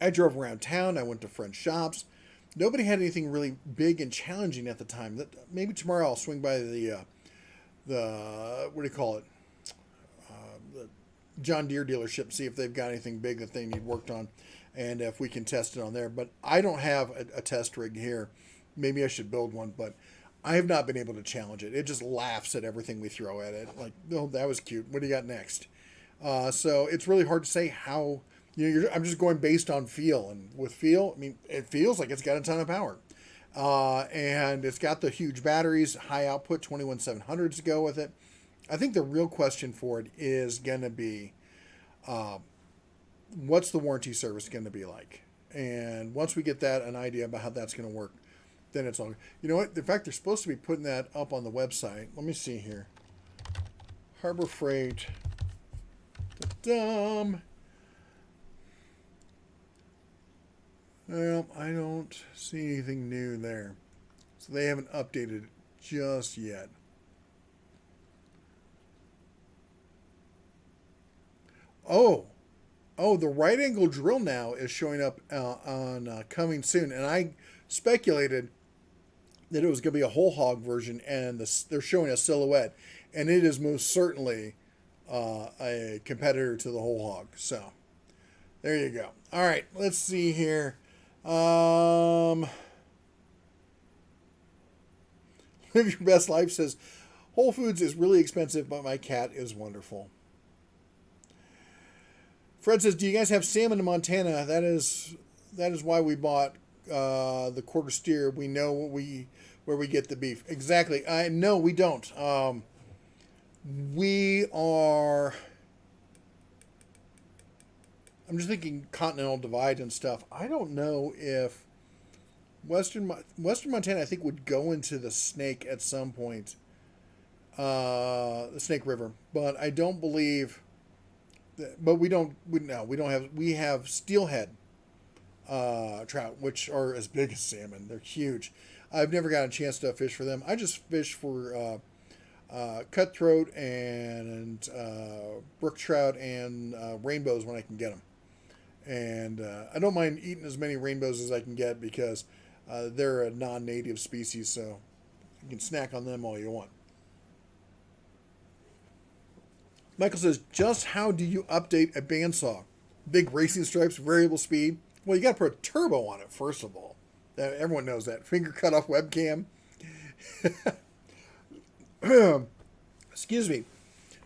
[SPEAKER 1] I drove around town. I went to friends' shops. Nobody had anything really big and challenging at the time. Maybe tomorrow I'll swing by the what do you call it? The John Deere dealership, see if they've got anything big that they need worked on, and if we can test it on there. But I don't have a test rig here. Maybe I should build one, but I have not been able to challenge it. It just laughs at everything we throw at it. Like, oh, that was cute. What do you got next? So it's really hard to say how. I'm just going based on feel, and with feel, it feels like it's got a ton of power, and it's got the huge batteries, high output 21700s to go with it. I think the real question for it is going to be, what's the warranty service going to be like? And once we get an idea about how that's going to work, then it's all. You know what? In fact, they're supposed to be putting that up on the website. Let me see here. Harbor Freight. Well, I don't see anything new there. So they haven't updated it just yet. Oh, the right angle drill now is showing up on coming soon. And I speculated that it was going to be a whole hog version, and they're showing a silhouette. And it is most certainly a competitor to the whole hog. So there you go. All right, let's see here. Live Your Best Life says, Whole Foods is really expensive, but my cat is wonderful. Fred says, "Do you guys have salmon in Montana? That is why we bought the quarter steer. We know where we get the beef. Exactly. No, we don't. We are. I'm just thinking Continental Divide and stuff. I don't know if Western Montana, I think, would go into the Snake at some point, the Snake River, but I don't believe. But we don't. We have steelhead trout, which are as big as salmon. They're huge. I've never got a chance to fish for them. I just fish for cutthroat and brook trout and rainbows when I can get them. And I don't mind eating as many rainbows as I can get because they're a non-native species, so you can snack on them all you want. Michael says, just how do you update a bandsaw? Big racing stripes, variable speed. Well, you got to put a turbo on it, first of all. Everyone knows that. Finger cut off webcam. Excuse me.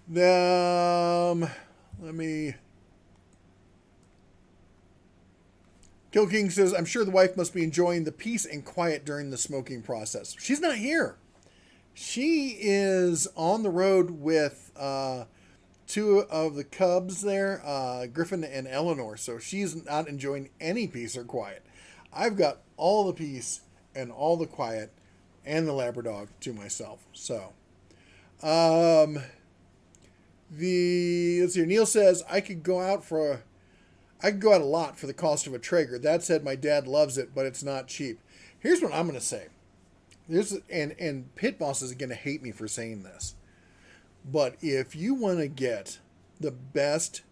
[SPEAKER 1] Let me... Kill King says, I'm sure the wife must be enjoying the peace and quiet during the smoking process. She's not here. She is on the road with two of the cubs there, Griffin and Eleanor. So she's not enjoying any peace or quiet. I've got all the peace and all the quiet and the Labrador to myself. So, let's see. Neil says, I could go out a lot for the cost of a Traeger. That said, my dad loves it, but it's not cheap. Here's what I'm going to say. And Pit Boss is going to hate me for saying this. But if you want to get the best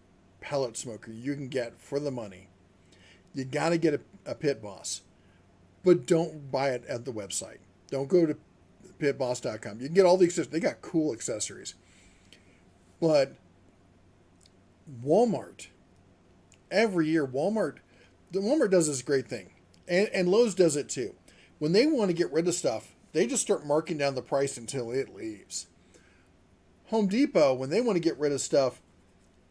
[SPEAKER 1] pellet smoker you can get for the money, you got to get a Pit Boss. But don't buy it at the website. Don't go to pitboss.com. You can get all the accessories. They got cool accessories. But Walmart, every year, Walmart does this great thing. And Lowe's does it too. When they want to get rid of stuff, they just start marking down the price until it leaves. Home Depot, when they want to get rid of stuff,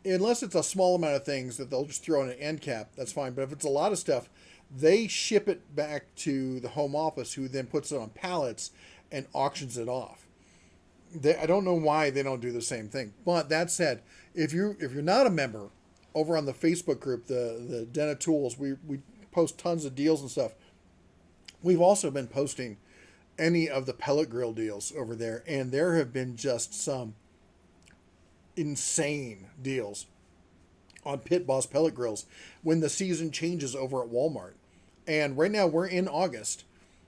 [SPEAKER 1] unless it's a small amount of things that they'll just throw in an end cap, that's fine. But if it's a lot of stuff, they ship it back to the home office, who then puts it on pallets and auctions it off. I don't know why they don't do the same thing. But that said, if you're not a member, over on the Facebook group, the Den of Tools, we post tons of deals and stuff. We've also been posting any of the pellet grill deals over there, and there have been just some insane deals on Pit Boss pellet grills when the season changes over at Walmart. And right now we're in August,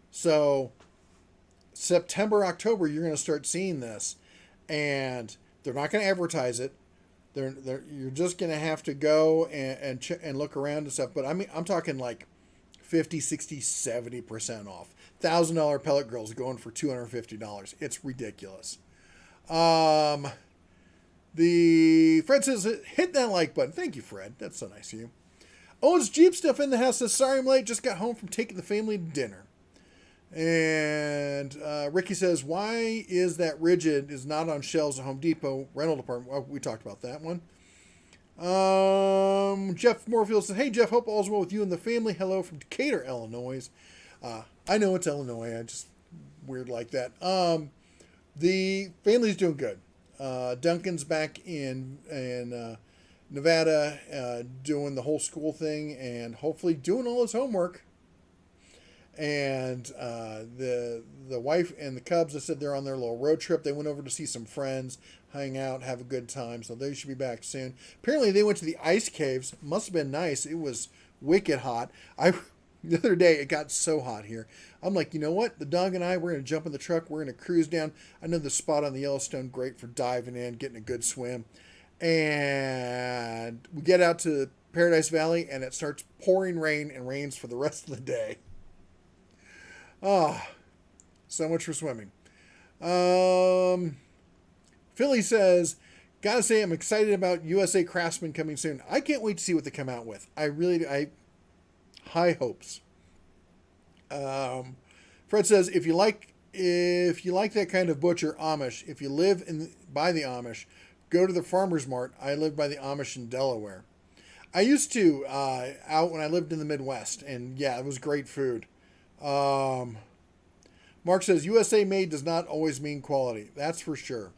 [SPEAKER 1] so September, October, you're going to start seeing this, and they're not going to advertise it. You're just going to have to go and look around and stuff. But I mean, I'm talking like 50, 60, 70% off. $1,000 pellet grills going for $250. It's ridiculous. The Fred says, hit that like button. Thank you, Fred. That's so nice of you. Oh, it's Jeep stuff in the house. Says, sorry I'm late. Just got home from taking the family to dinner. And Ricky says, why is that Ridgid is not on shelves at Home Depot rental department? Well, we talked about that one. Jeff Morefield says, hey, Jeff, hope all's well with you and the family. Hello from Decatur, Illinois. I know it's Illinois. I just weird like that. The family's doing good. Duncan's back in Nevada, doing the whole school thing and hopefully doing all his homework. And the wife and the cubs, I said they're on their little road trip. They went over to see some friends, hang out, have a good time. So they should be back soon. Apparently they went to the ice caves. Must have been nice. It was wicked hot. The other day it got so hot here. I'm like, you know what? The dog and I, we're going to jump in the truck. We're going to cruise down. I know the spot on the Yellowstone, great for diving in, getting a good swim. And we get out to Paradise Valley and it starts pouring rain and rains for the rest of the day. Ah, so much for swimming. Philly says, gotta say I'm excited about USA Craftsman coming soon. I can't wait to see what they come out with. High hopes. Fred says, if you like if you like that kind of butcher, Amish, if you live by the Amish, go to the Farmer's Mart. I live by the Amish in Delaware. I used to out when I lived in the Midwest, and yeah, it was great food. Mark says USA made does not always mean quality. That's for sure.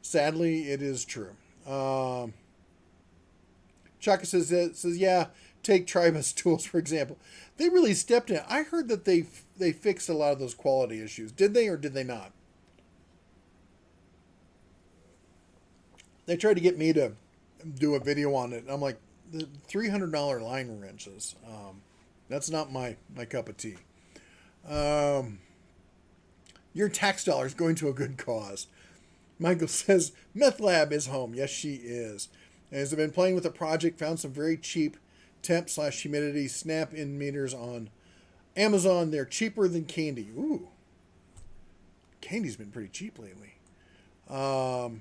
[SPEAKER 1] Sadly, it is true. Chaka says yeah. Take Tribus Tools for example. They really stepped in. I heard that they fixed a lot of those quality issues. Did they or did they not? They tried to get me to do a video on it. I'm like, the $300 line wrenches. That's not my cup of tea. Your tax dollars going to a good cause. Michael says, Meth Lab is home. Yes, she is. And has been playing with a project, found some very cheap temp/humidity snap-in meters on Amazon. They're cheaper than candy. Ooh. Candy's been pretty cheap lately. That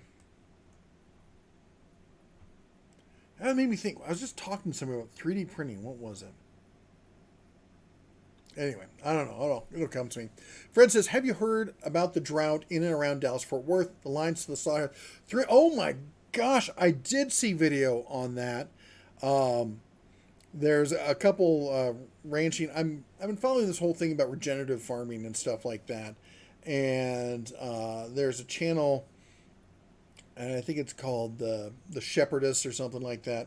[SPEAKER 1] made me think. I was just talking to somebody about 3D printing. What was it? Anyway, I don't know. It'll come to me. Fred says, have you heard about the drought in and around Dallas-Fort Worth? The lines to the side. Oh my gosh, I did see video on that. There's a couple ranching. I've been following this whole thing about regenerative farming and stuff like that. And there's a channel, and I think it's called the Shepherdess or something like that.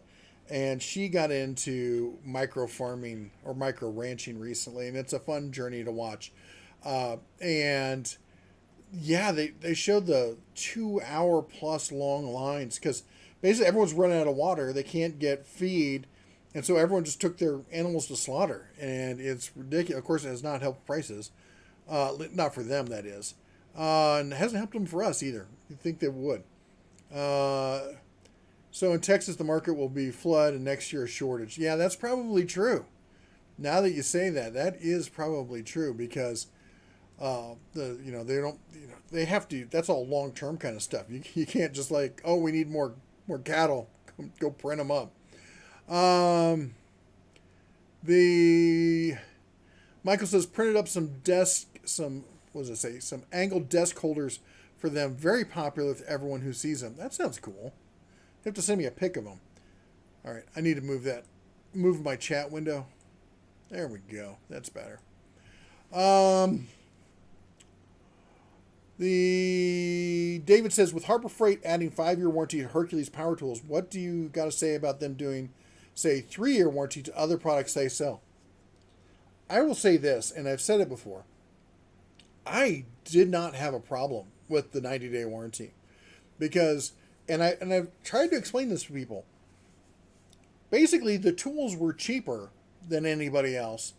[SPEAKER 1] And she got into micro farming or micro ranching recently, and it's a fun journey to watch. And yeah, they showed the 2-hour plus long lines because basically everyone's running out of water. They can't get feed. And so everyone just took their animals to slaughter. And it's ridiculous. Of course, it has not helped prices. Not for them, that is. And it hasn't helped them for us either. You'd think they would. So in Texas, the market will be flood and next year a shortage. Yeah, that's probably true. Now that you say that, that is probably true because they have to. That's all long term kind of stuff. You can't just like, oh, we need more cattle. Go print them up. The Michael says printed up some angled desk holders for them. Very popular with everyone who sees them. That sounds cool. You have to send me a pic of them. All right, I need to move my chat window. There we go. That's better. The David says, with Harbor Freight adding 5-year warranty to Hercules power tools, what do you got to say about them doing, say, 3-year warranty to other products they sell? I will say this, and I've said it before. I did not have a problem with the 90-day warranty because, and I've tried to explain this to people. Basically, the tools were cheaper than anybody else.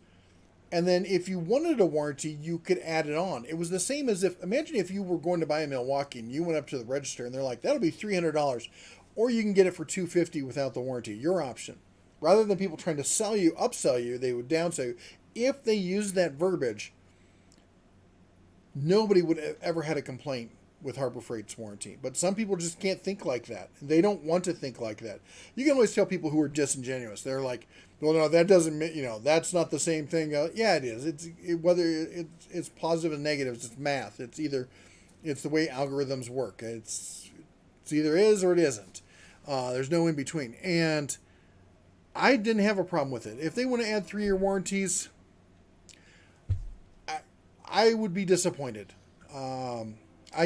[SPEAKER 1] And then if you wanted a warranty, you could add it on. It was the same as imagine if you were going to buy a Milwaukee and you went up to the register and they're like, that'll be $300. Or you can get it for $250 without the warranty. Your option. Rather than people trying to upsell you, they would downsell you. If they used that verbiage, nobody would have ever had a complaint with Harbor Freight's warranty. But some people just can't think like that. They don't want to think like that. You can always tell people who are disingenuous. They're like, well, no, that doesn't mean, that's not the same thing. Yeah, it is. Whether it's positive and negatives, it's math. It's the way algorithms work. It's either is or it isn't. There's no in between. And I didn't have a problem with it. If they want to add 3-year warranties, I would be disappointed. I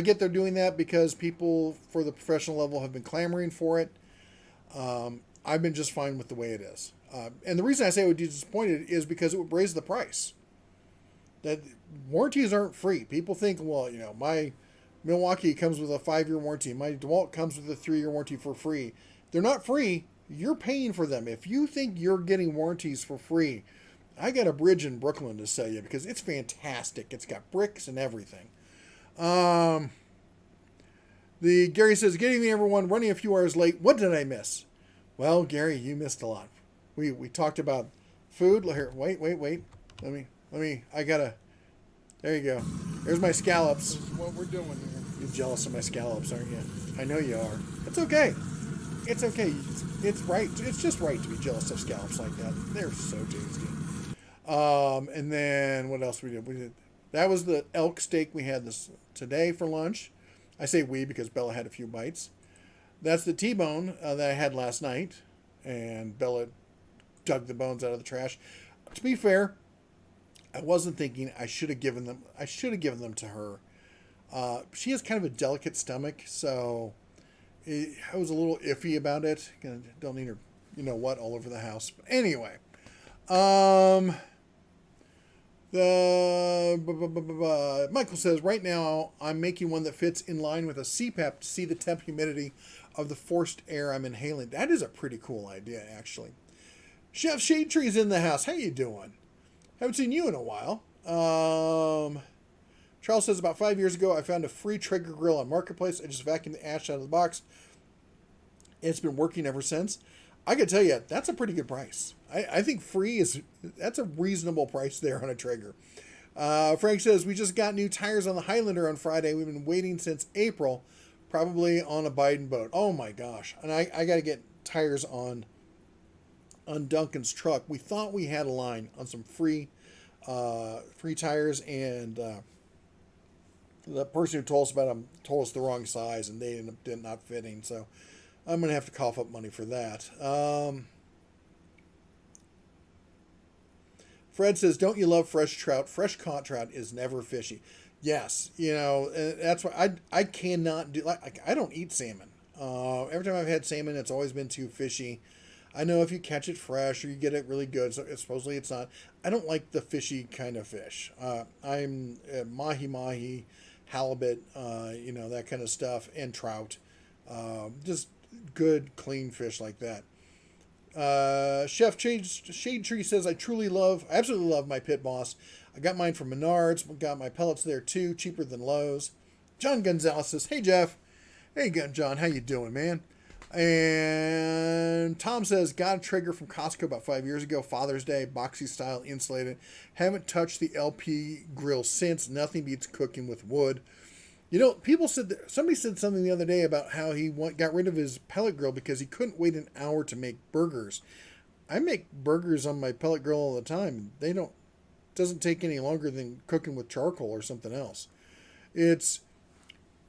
[SPEAKER 1] get they're doing that because people for the professional level have been clamoring for it. I've been just fine with the way it is. And the reason I say I would be disappointed is because it would raise the price. That warranties aren't free. People think, well, my Milwaukee comes with a 5-year warranty. My DeWalt comes with a 3-year warranty for free. They're not free. You're paying for them. If you think you're getting warranties for free, I got a bridge in Brooklyn to sell you because it's fantastic. It's got bricks and everything. The Gary says, good evening, everyone. Running a few hours late. What did I miss? Well, Gary, you missed a lot. We talked about food. Here, wait. Let me. There you go. There's my scallops.
[SPEAKER 2] This is what we're doing here.
[SPEAKER 1] You're jealous of my scallops, aren't you? I know you are. It's okay. It's okay. It's right. It's just right to be jealous of scallops like that. They're so tasty. And then what else we did? That was the elk steak we had this today for lunch. I say we because Bella had a few bites. That's the T-bone that I had last night, and Bella dug the bones out of the trash. To be fair, I wasn't thinking I should have given them. I should have given them to her. She has kind of a delicate stomach, so I was a little iffy about it. Don't need her, you know what, all over the house. But anyway, Michael says, right now I'm making one that fits in line with a CPAP to see the temp humidity of the forced air I'm inhaling. That is a pretty cool idea, actually. Chef Shade Tree's in the house. How you doing? Haven't seen you in a while. Charles says, about 5 years ago, I found a free Traeger grill on Marketplace. I just vacuumed the ash out of the box. It's been working ever since. I can tell you, that's a pretty good price. I think that's a reasonable price there on a Traeger. Frank says, we just got new tires on the Highlander on Friday. We've been waiting since April, probably on a Biden boat. Oh my gosh. And I got to get tires on Duncan's truck. We thought we had a line on some free tires, and the person who told us about them told us the wrong size, and they ended up not fitting. So I'm going to have to cough up money for that. Fred says, don't you love fresh trout? Fresh caught trout is never fishy. Yes, that's why I cannot do, I don't eat salmon. Every time I've had salmon, it's always been too fishy. I know if you catch it fresh or you get it really good, so supposedly it's not. I don't like the fishy kind of fish. I'm mahi, halibut, that kind of stuff, and trout. Just good, clean fish like that. Chef Shade Tree says, I absolutely love my Pit Boss. I got mine from Menards. Got my pellets there too, cheaper than Lowe's. John Gonzalez says, hey Jeff. Hey John, how you doing, man? And Tom says, got a Traeger from Costco about 5 years ago, Father's Day, boxy style, insulated. Haven't touched the LP grill since. Nothing beats cooking with wood. Somebody said something the other day about how he got rid of his pellet grill because he couldn't wait an hour to make burgers. I make burgers on my pellet grill all the time. Doesn't take any longer than cooking with charcoal or something else.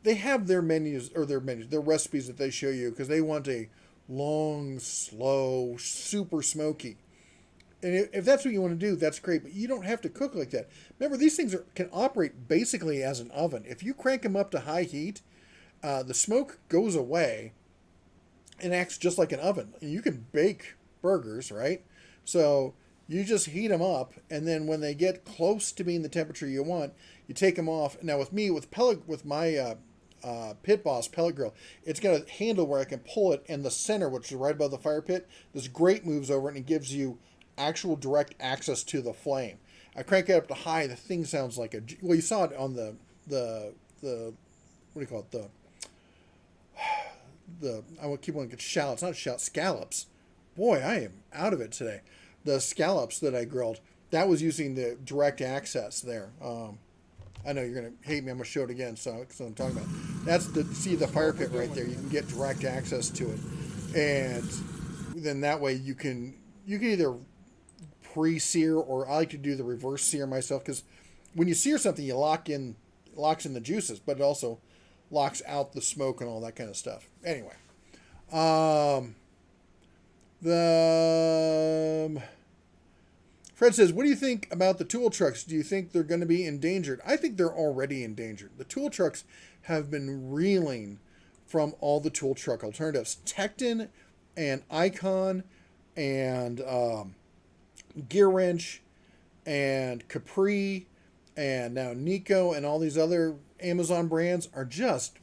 [SPEAKER 1] They have their recipes that they show you because they want a long, slow, super smoky. And if that's what you want to do, that's great. But you don't have to cook like that. Remember, these things can operate basically as an oven. If you crank them up to high heat, the smoke goes away and acts just like an oven. And you can bake burgers, right? So you just heat them up, and then when they get close to being the temperature you want, you take them off. Now with my Pit Boss pellet grill, it's got a handle where I can pull it, and the center, which is right above the fire pit, this grate moves over it and it gives you actual direct access to the flame. I crank it up to high, the thing sounds like you saw it on the what do you call it, I keep wanting to get shallots, not shallots, scallops. Boy, I am out of it today. The scallops that I grilled, that was using the direct access there. I know you're going to hate me. I'm going to show it again. So that's what I'm talking about. That's see the fire pit right there. You can get direct access to it. And then that way you can either pre-sear, or I like to do the reverse sear myself, because when you sear something, you locks in the juices, but it also locks out the smoke and all that kind of stuff. Anyway, Fred says, what do you think about the tool trucks? Do you think they're going to be endangered? I think they're already endangered. The tool trucks have been reeling from all the tool truck alternatives. Tecton and Icon and Gear Wrench and Capri and now Nico and all these other Amazon brands are just...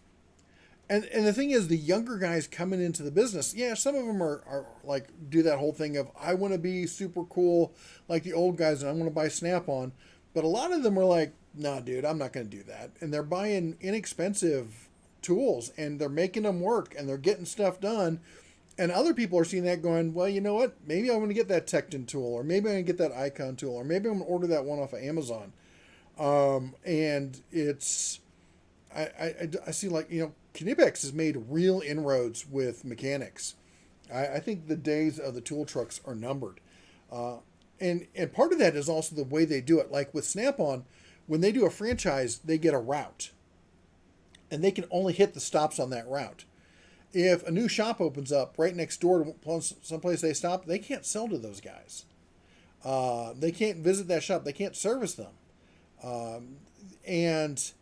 [SPEAKER 1] And the thing is, the younger guys coming into the business, yeah, some of them are like, do that whole thing of, I want to be super cool like the old guys and I want to buy Snap-on. But a lot of them are like, nah, dude, I'm not going to do that. And they're buying inexpensive tools and they're making them work and they're getting stuff done. And other people are seeing that going, well, you know what? Maybe I want to get that Tecton tool, or maybe I'm going to get that Icon tool, or maybe I'm going to order that one off of Amazon. And it's, I see, like, Knipex has made real inroads with mechanics. I think the days of the tool trucks are numbered. And part of that is also the way they do it. Like with Snap-on, When they do a franchise, they get a route, and they can only hit the stops on that route. If a new shop opens up right next door to someplace they stop, they can't sell to those guys. They can't visit that shop. They can't service them, and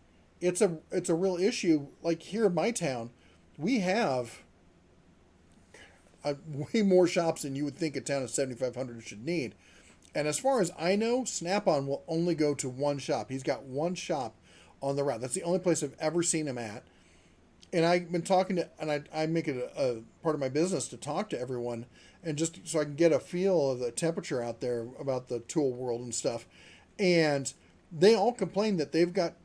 [SPEAKER 1] it's a real issue. Like here in my town, we have way more shops than you would think a town of 7,500 should need. And as far as I know, Snap-on will only go to one shop. He's got one shop on the route. That's the only place I've ever seen him at. And I've been talking to, and I make it a part of my business to talk to everyone, and just so I can get a feel of the temperature out there about the tool world and stuff. And they all complain that they've got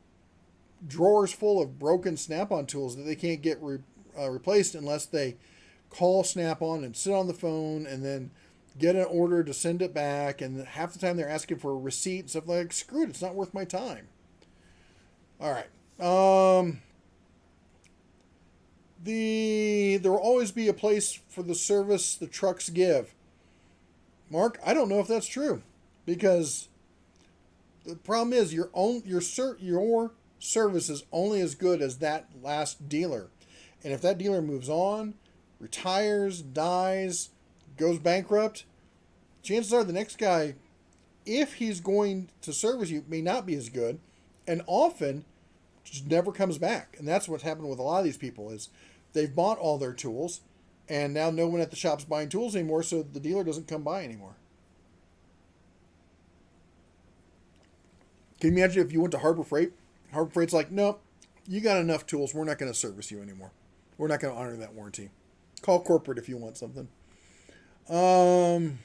[SPEAKER 1] drawers full of broken Snap-on tools that they can't get replaced unless they call Snap-on and sit on the phone and then get an order to send it back. And half the time they're asking for a receipt and stuff like, screw it, it's not worth my time. All right. There will always be a place for the service the trucks give. Mark, I don't know if that's true, because the problem is your service is only as good as that last dealer. And if that dealer moves on, retires, dies, goes bankrupt, chances are the next guy, if he's going to service you, may not be as good, and often just never comes back. And that's what's happened with a lot of these people is they've bought all their tools, and now no one at the shop's buying tools anymore, so the dealer doesn't come by anymore. Can you imagine if you went to Harbor Freight? Harbor Freight's like, nope, you got enough tools. We're not going to service you anymore. We're not going to honor that warranty. Call corporate if you want something. John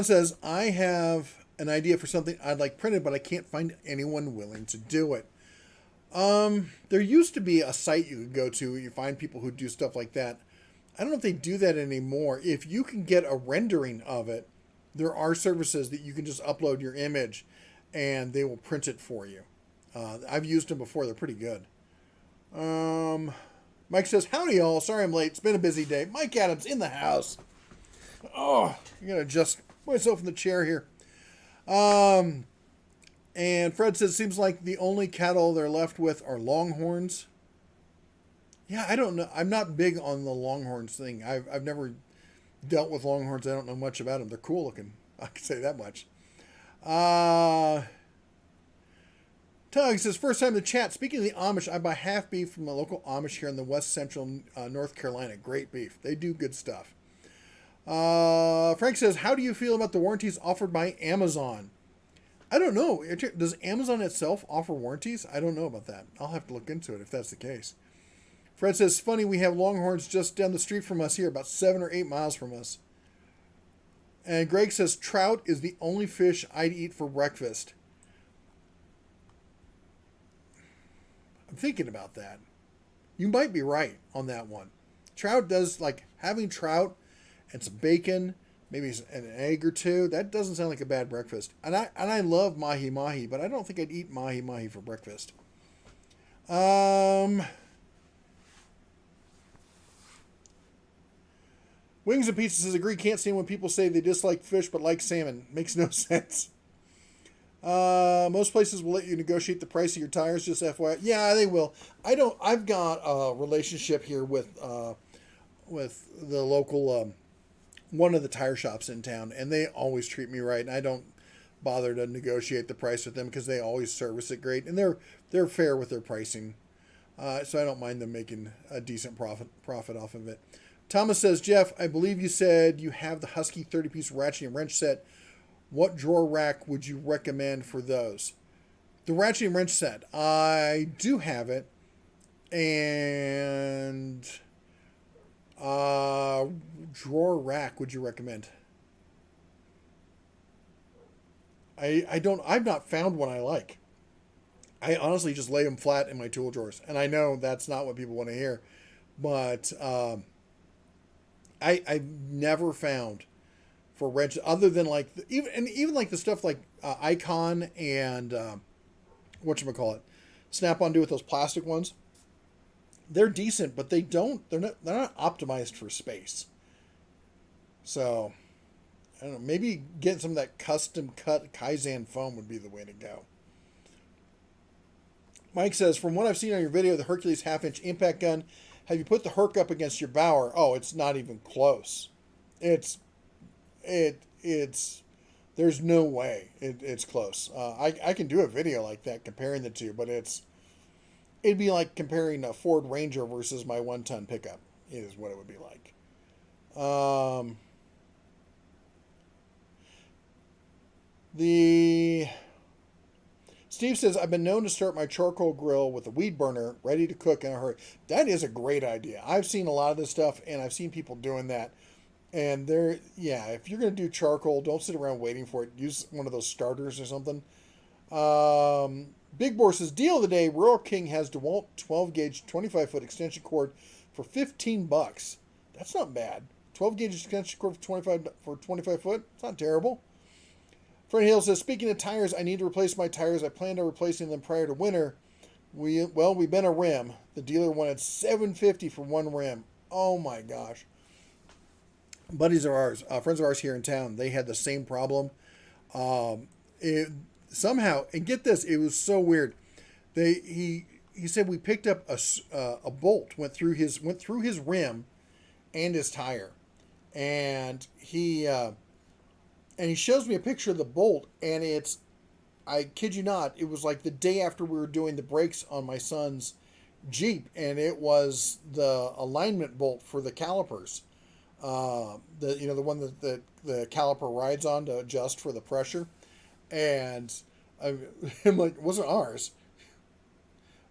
[SPEAKER 1] says, I have an idea for something I'd like printed, but I can't find anyone willing to do it. There used to be a site you could go to. You find people who do stuff like that. I don't know if they do that anymore. If you can get a rendering of it, there are services that you can just upload your image and they will print it for you. I've used them before. They're pretty good. Mike says, howdy y'all. Sorry I'm late. It's been a busy day. Mike Adams in the house. Oh, I'm going to adjust myself in the chair here. And Fred says, seems like the only cattle they're left with are longhorns. Yeah, I don't know. I'm not big on the longhorns thing. I've never dealt with longhorns. I don't know much about them. They're cool looking. I can say that much. Tug says, first time in the chat. Speaking of the Amish, I buy half beef from a local Amish here in the west central North Carolina. Great beef. They do good stuff. Frank says, how do you feel about the warranties offered by Amazon? I don't know. Does Amazon itself offer warranties? I don't know about that. I'll have to look into it if that's the case. Fred says, funny, we have longhorns just down the street from us here, about 7 or 8 miles from us. And Greg says, trout is the only fish I'd eat for breakfast. I'm thinking about that. You might be right on that one. Trout does, like, having trout and some bacon, maybe an egg or two, that doesn't sound like a bad breakfast. And I love mahi-mahi, but I don't think I'd eat mahi-mahi for breakfast. Wings and Pizza says, agree, can't stand when people say they dislike fish but like salmon. Makes no sense. Most places will let you negotiate the price of your tires, just FYI. Yeah, they will. I've got a relationship here with the local, one of the tire shops in town, and they always treat me right, and I don't bother to negotiate the price with them because they always service it great, and they're fair with their pricing. So I don't mind them making a decent profit off of it. Thomas says, Jeff, I believe you said you have the Husky 30-piece ratchet and wrench set. What drawer rack would you recommend for those? The ratchet and wrench set. I do have it. And drawer rack would you recommend? I've not found one I like. I honestly just lay them flat in my tool drawers. And I know that's not what people want to hear. But I've never found for wrench other than like even like the stuff like Icon and whatchamacallit, Snap-on do with those plastic ones. They're decent, but they're not optimized for space. So I don't know. Maybe getting some of that custom cut Kaizen foam would be the way to go. Mike says, from what I've seen on your video, the Hercules half-inch impact gun, have you put the Herc up against your Bauer? Oh, it's not even close. It's there's no way it's close. I can do a video like that comparing the two, but it'd be like comparing a Ford Ranger versus my 1-ton pickup. Is what it would be like. The Steve says, I've been known to start my charcoal grill with a weed burner ready to cook in a hurry. That is a great idea. I've seen a lot of this stuff, and I've seen people doing that. And yeah, if you're going to do charcoal, don't sit around waiting for it. Use one of those starters or something. Big Boar says, deal of the day, Rural King has DeWalt 12-gauge 25-foot extension cord for $15. That's not bad. 12-gauge extension cord for 25 foot? It's not terrible. Fred Hill says, speaking of tires, I need to replace my tires. I planned on replacing them prior to winter. We've been a rim. The dealer wanted $750 for one rim. Oh my gosh. Buddies of ours, friends of ours here in town, they had the same problem. Somehow, and get this, it was so weird. He said we picked up a bolt went through his rim and his tire, and he shows me a picture of the bolt, and I kid you not, it was like the day after we were doing the brakes on my son's Jeep, and it was the alignment bolt for the calipers. The one that the caliper rides on to adjust for the pressure, and I'm like, it wasn't ours,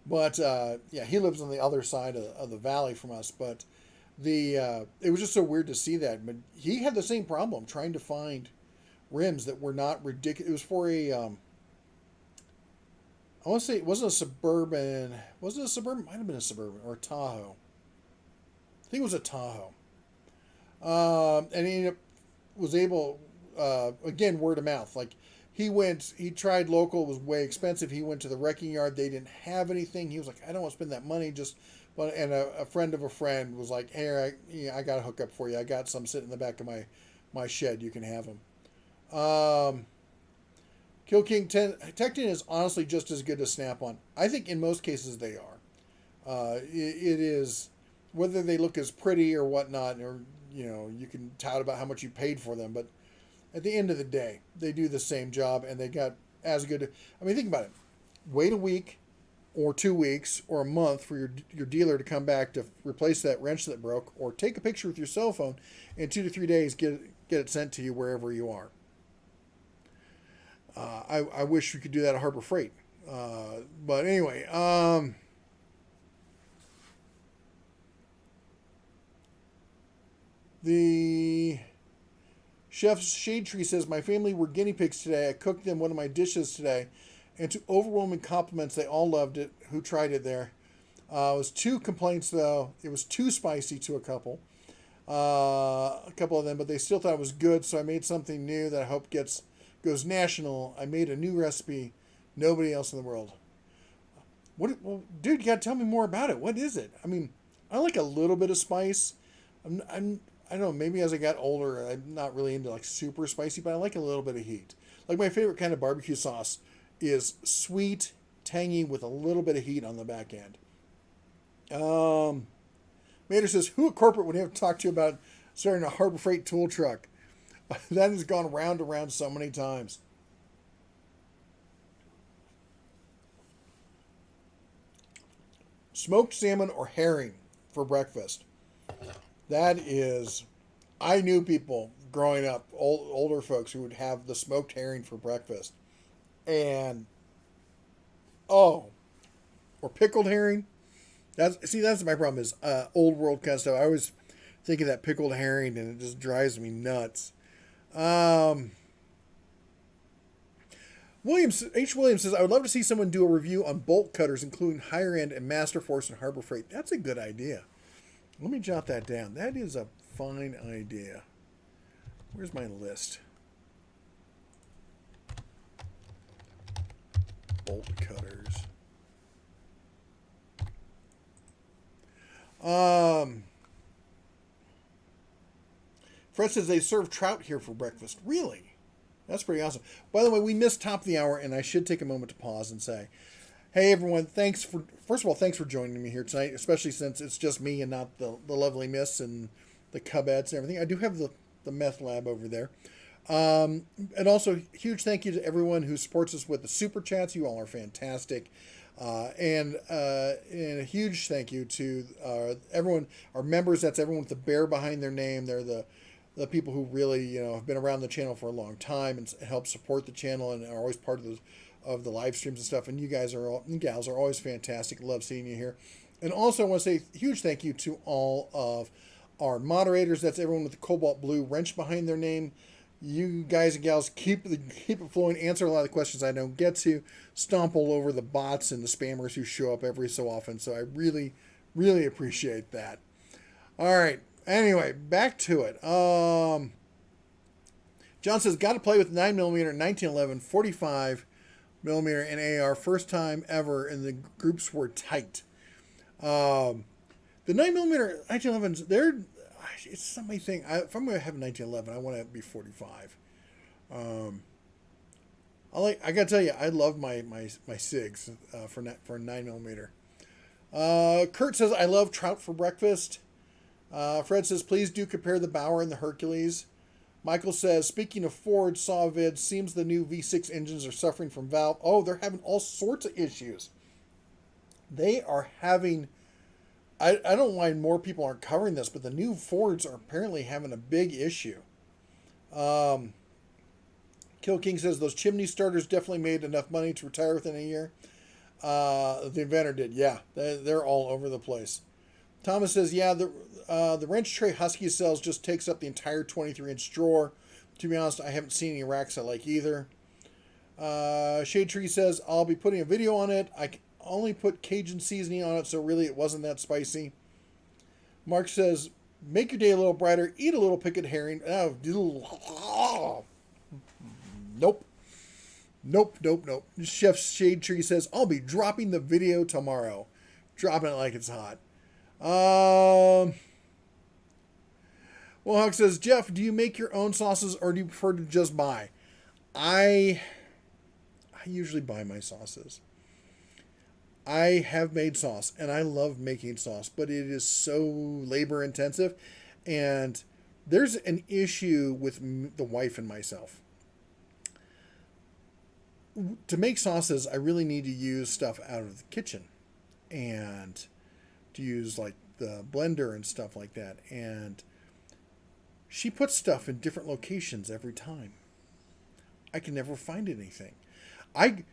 [SPEAKER 1] but yeah, he lives on the other side of the valley from us. But it was just so weird to see that. But he had the same problem trying to find rims that were not ridiculous. It was for a I want to say it wasn't a Suburban. Was it a Suburban? Might have been a Suburban or a Tahoe. I think it was a Tahoe. And he was able, again, word of mouth. Like he tried local, it was way expensive. He went to the wrecking yard. They didn't have anything. He was like, I don't want to spend that money. And a friend of a friend was like, hey, I got a hookup for you. I got some sitting in the back of my shed. You can have them. Kill King Tecton is honestly just as good as Snap-on. I think in most cases they are. It is, whether they look as pretty or whatnot, or you can tout about how much you paid for them, but at the end of the day, they do the same job, and they got as good. I mean, think about it. Wait a week or 2 weeks or a month for your dealer to come back to replace that wrench that broke, or take a picture with your cell phone, and 2 to 3 days get it sent to you wherever you are. I wish we could do that at Harbor Freight. But anyway, the Chef's Shade Tree says, my family were guinea pigs today. I cooked them one of my dishes today, and to overwhelming compliments, they all loved it who tried it there. It was 2 complaints, though. It was too spicy to a couple of them, but they still thought it was good, so I made something new that I hope goes national. I made a new recipe nobody else in the world. Well, dude, you gotta tell me more about it. What is it? I mean, I like a little bit of spice. I don't know, maybe as I got older, I'm not really into like super spicy, but I like a little bit of heat. Like my favorite kind of barbecue sauce is sweet, tangy, with a little bit of heat on the back end. Mater says, who at corporate would have to talk to you about starting a Harbor Freight tool truck? That has gone round and round so many times. Smoked salmon or herring for breakfast. That is, I knew people growing up, older folks, who would have the smoked herring for breakfast. And, or pickled herring. That's my problem is old world kind of stuff. I always think of that pickled herring and it just drives me nuts. Williams says, I would love to see someone do a review on bolt cutters, including higher end and Master Force and Harbor Freight. That's a good idea. Let me jot that down. That is a fine idea. Where's my list? Bolt cutters. Fred says they serve trout here for breakfast. Really? That's pretty awesome. By the way, we missed top of the hour, and I should take a moment to pause and say, hey, everyone, first of all, thanks for joining me here tonight, especially since it's just me and not the lovely Miss and the Cubettes and everything. I do have the meth lab over there. And also, huge thank you to everyone who supports us with the super chats. You all are fantastic. And a huge thank you to everyone, our members. That's everyone with the bear behind their name. They're the people who really, have been around the channel for a long time and help support the channel and are always part of the live streams and stuff. And you gals are always fantastic. Love seeing you here. And also, I want to say huge thank you to all of our moderators. That's everyone with the cobalt blue wrench behind their name. You guys and gals keep it flowing. Answer a lot of the questions I don't get to. Stomp all over the bots and the spammers who show up every so often. So I really, really appreciate that. All right. Anyway, back to it. John says, got to play with 9mm, 1911, 45mm and AR. First time ever, and the groups were tight. The 9mm 1911s, it's somebody thing. If I'm going to have a 1911, I want to be 45. I got to tell you, I love my SIGs for 9mm. Kurt says, I love trout for breakfast. Fred says, please do compare the Bauer and the Hercules. Michael says, speaking of Ford, saw a vid, seems the new V6 engines are suffering from valve. Oh, they're having all sorts of issues. They are having, I don't know why more people aren't covering this, but the new Fords are apparently having a big issue. Kill King says, those chimney starters definitely made enough money to retire within a year. The inventor did, yeah. They're all over the place. Thomas says, yeah, the wrench tray Husky sells just takes up the entire 23-inch drawer. To be honest, I haven't seen any racks I like either. Shade Tree says, I'll be putting a video on it. I only put Cajun seasoning on it, so really it wasn't that spicy. Mark says, make your day a little brighter. Eat a little pickled herring. Nope. Chef Shade Tree says, I'll be dropping the video tomorrow. Dropping it like it's hot. Well, Hawk says, Jeff, do you make your own sauces or do you prefer to just buy? I usually buy my sauces. I have made sauce and I love making sauce, but it is so labor intensive. And there's an issue with the wife and myself. To make sauces, I really need to use stuff out of the kitchen and to use like the blender and stuff like that. And she puts stuff in different locations every time. I can never find anything. The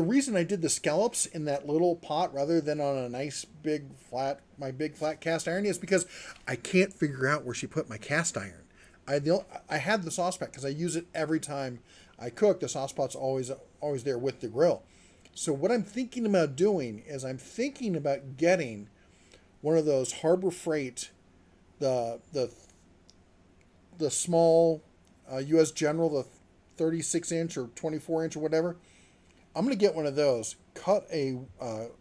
[SPEAKER 1] reason I did the scallops in that little pot rather than on a nice big flat cast iron is because I can't figure out where she put my cast iron. I had the sauce pot because I use it every time I cook. The sauce pot's always there with the grill. So what I'm thinking about doing is I'm thinking about getting one of those Harbor Freight, the small U.S. General, the 36-inch or 24-inch or whatever. I'm going to get one of those, cut a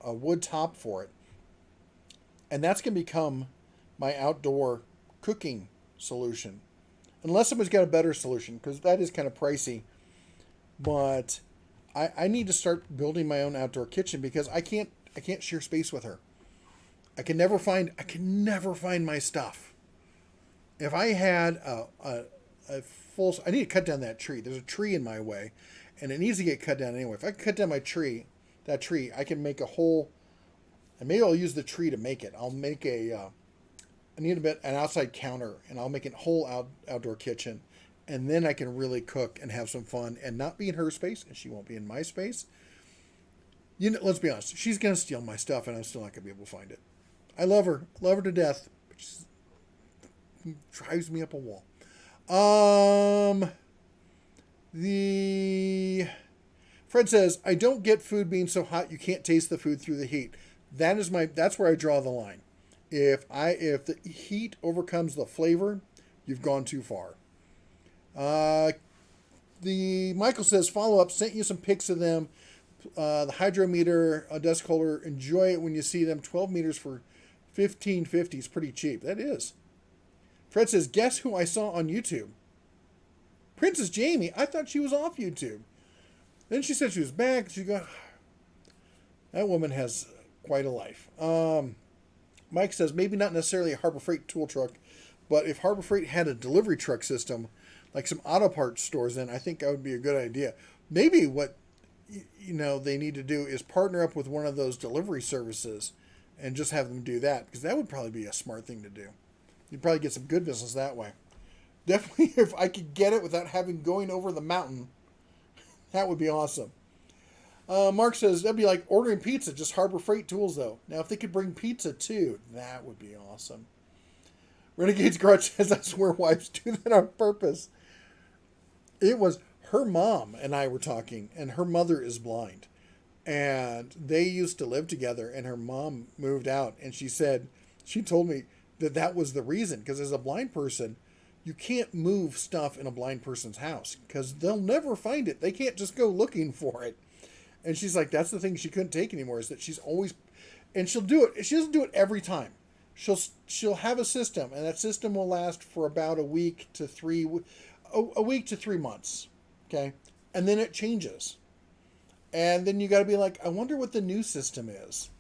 [SPEAKER 1] wood top for it, and that's going to become my outdoor cooking solution. Unless somebody's got a better solution, because that is kind of pricey. But I need to start building my own outdoor kitchen because I can't share space with her. I can never find my stuff. If I had a full, I need to cut down that tree. There's a tree in my way, and it needs to get cut down anyway. If I cut down that tree, I can make a whole. And maybe I'll use the tree to make it. I'll make I need an outside counter, and I'll make a whole outdoor kitchen, and then I can really cook and have some fun and not be in her space, and she won't be in my space. Let's be honest. She's gonna steal my stuff, and I'm still not gonna be able to find it. I love her to death, but she drives me up a wall. The Fred says, I don't get food being so hot you can't taste the food through the heat. That's where I draw the line. If the heat overcomes the flavor, you've gone too far. The Michael says, follow up, sent you some pics of them. The hydrometer, a dust color, enjoy it when you see them. 12 meters for $15.50 is pretty cheap. That is. Fred says, guess who I saw on YouTube? Princess Jamie. I thought she was off YouTube. Then she said she was back. She go, that woman has quite a life. Mike says, maybe not necessarily a Harbor Freight tool truck, but if Harbor Freight had a delivery truck system, like some auto parts stores, then I think that would be a good idea. Maybe what they need to do is partner up with one of those delivery services and just have them do that, because that would probably be a smart thing to do. You'd probably get some good business that way. Definitely, if I could get it without having going over the mountain, that would be awesome. Mark says, that'd be like ordering pizza, just Harbor Freight tools, though. Now, if they could bring pizza, too, that would be awesome. Renegade's Garage says, I swear wives do that on purpose. It was her mom and I were talking, and her mother is blind. And they used to live together, and her mom moved out. And she told me that was the reason. Because as a blind person, you can't move stuff in a blind person's house, because they'll never find it. They can't just go looking for it. And she's like, that's the thing she couldn't take anymore, is that she's always, and she'll do it. She doesn't do it every time. She'll have a system, and that system will last for about a week to 3 months. Okay. And then it changes. And then you got to be like, I wonder what the new system is.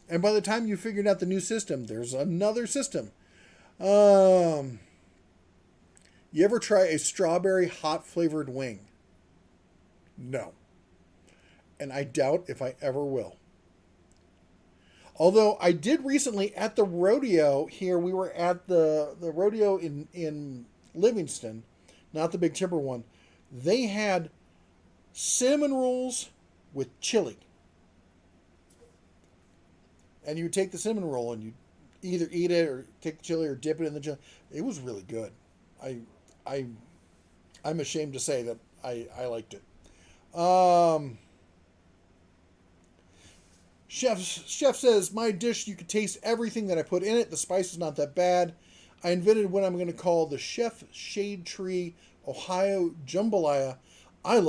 [SPEAKER 1] And by the time you figured out the new system, there's another system. You ever try a strawberry hot flavored wing? No. And I doubt if I ever will. Although I did recently at the rodeo here, we were at the rodeo in Livingston, not the Big Timber one. They had cinnamon rolls with chili. And you would take the cinnamon roll and you either eat it or take the chili or dip it in the chili. It was really good. I'm ashamed to say that I liked it. Chef says, my dish, you could taste everything that I put in it. The spice is not that bad. I invented what I'm going to call the Chef Shade Tree Ohio Jambalaya. I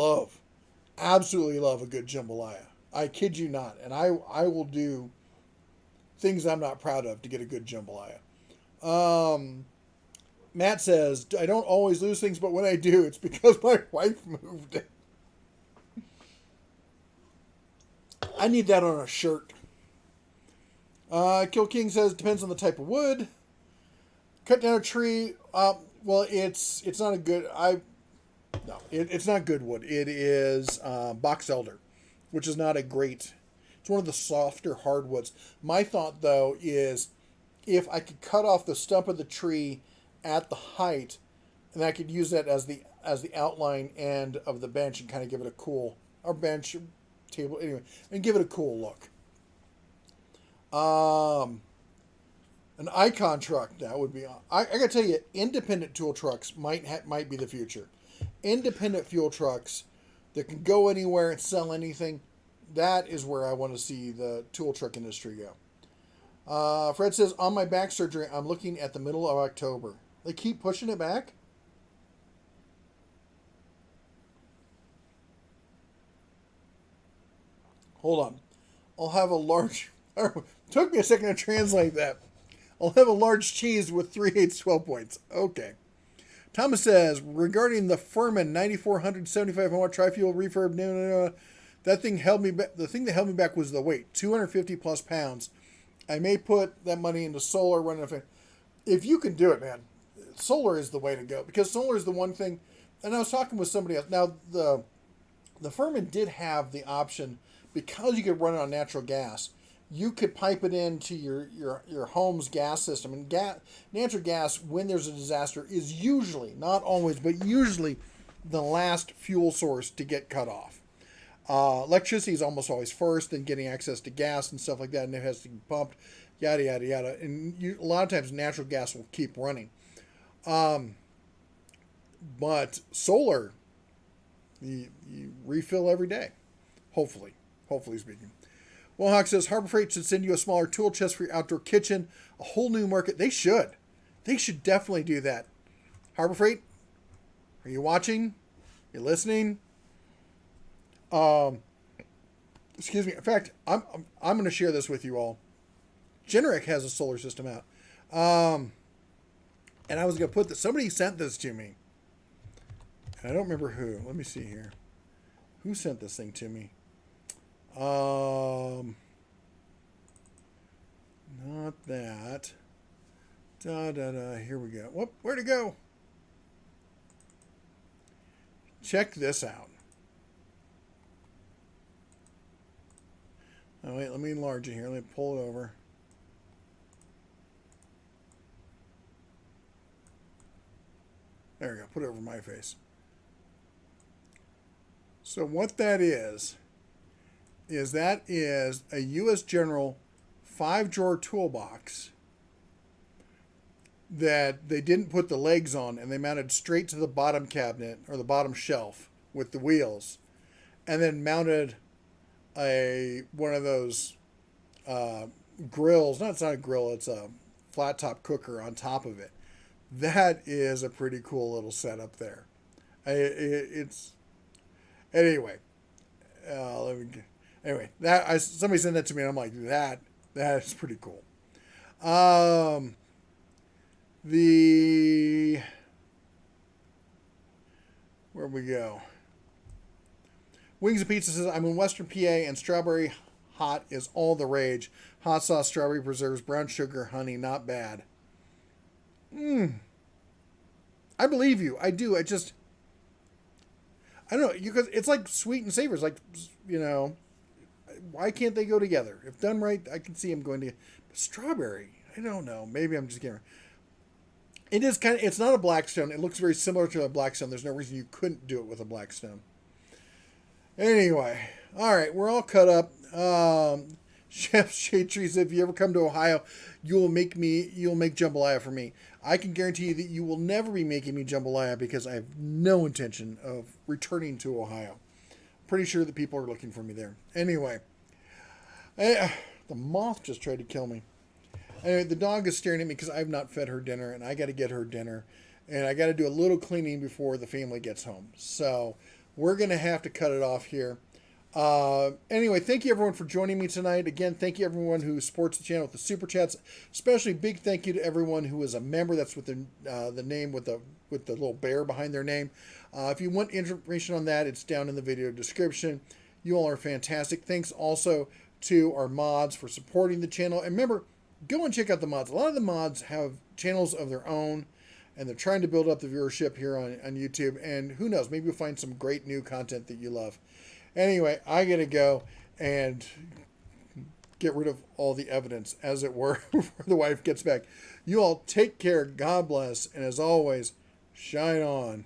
[SPEAKER 1] absolutely love a good jambalaya. I kid you not. And I will do things I'm not proud of to get a good jambalaya. Matt says, I don't always lose things, but when I do, it's because my wife moved it. I need that on a shirt. Kill King says, depends on the type of wood. Cut down a tree. Well, it's not a good... it's not good wood. It is box elder, which is not a great... It's one of the softer hardwoods. My thought, though, is if I could cut off the stump of the tree at the height, and I could use that as the outline end of the bench and kind of give it a cool... Or bench, table, anyway, and give it a cool look. An icon truck, that would be... I gotta tell you, independent tool trucks might be the future. Independent fuel trucks that can go anywhere and sell anything, that is where I want to see the tool truck industry go. Fred says, on my back surgery, I'm looking at the middle of October. They keep pushing it back? Hold on. I'll have a large... Took me a second to translate that. I'll have a large cheese with 3/8 12 points. Okay. Thomas says, regarding the Furman 9475 watt tri-fuel refurb, that thing held me back. The thing that held me back was the weight, 250 plus pounds. I may put that money into solar running. If you can do it, man, solar is the way to go, because solar is the one thing. And I was talking with somebody else. Now, the Furman did have the option, because you could run it on natural gas. You could pipe it into your home's gas system. And natural gas, when there's a disaster, is usually, not always, but usually the last fuel source to get cut off. Electricity is almost always first, then getting access to gas and stuff like that, and it has to be pumped, yada, yada, yada. And a lot of times natural gas will keep running. But solar, you refill every day, hopefully speaking. Wellhawk says, Harbor Freight should send you a smaller tool chest for your outdoor kitchen. A whole new market. They should. They should definitely do that. Harbor Freight, are you watching? You listening? Excuse me. In fact, I'm going to share this with you all. Generic has a solar system out. And I was going to put this. Somebody sent this to me. And I don't remember who. Let me see here. Who sent this thing to me? Not that. Here we go. Whoop, where'd it go? Check this out. Oh, wait, let me enlarge it here. Let me pull it over. There we go. Put it over my face. So what that is that is a U.S. General 5-drawer toolbox that they didn't put the legs on, and they mounted straight to the bottom cabinet or the bottom shelf with the wheels, and then mounted one of those grills. No, it's not a grill. It's a flat top cooker on top of it. That is a pretty cool little setup there. It's anyway. Somebody sent that to me, and I'm like, that is pretty cool. Where we go? Wings and Pizza says, I'm in Western PA, and strawberry hot is all the rage. Hot sauce, strawberry preserves, brown sugar, honey, not bad. I believe you. I do. I don't know, because it's like sweet and savory. It's like, why can't they go together? If done right, I can see them going together. But strawberry, I don't know. Maybe I'm just getting. It is it's not a Blackstone. It looks very similar to a Blackstone. There's no reason you couldn't do it with a Blackstone. Anyway, all right, we're all cut up. Chef Shade Tree said, if you ever come to Ohio, you'll make jambalaya for me. I can guarantee you that you will never be making me jambalaya because I have no intention of returning to Ohio. Pretty sure that people are looking for me there. Anyway, the moth just tried to kill me. Anyway, the dog is staring at me because I've not fed her dinner, and I got to get her dinner. And I got to do a little cleaning before the family gets home. So we're going to have to cut it off here. Anyway, thank you everyone for joining me tonight. Again, thank you everyone who supports the channel with the super chats. Especially big thank you to everyone who is a member. That's with the name with the little bear behind their name. If you want information on that, it's down in the video description. You all are fantastic. Thanks also to our mods for supporting the channel. And remember, go and check out the mods. A lot of the mods have channels of their own, and they're trying to build up the viewership here on YouTube. And who knows, maybe you'll find some great new content that you love. Anyway, I got to go and get rid of all the evidence, as it were, before the wife gets back. You all take care. God bless. And as always, shine on.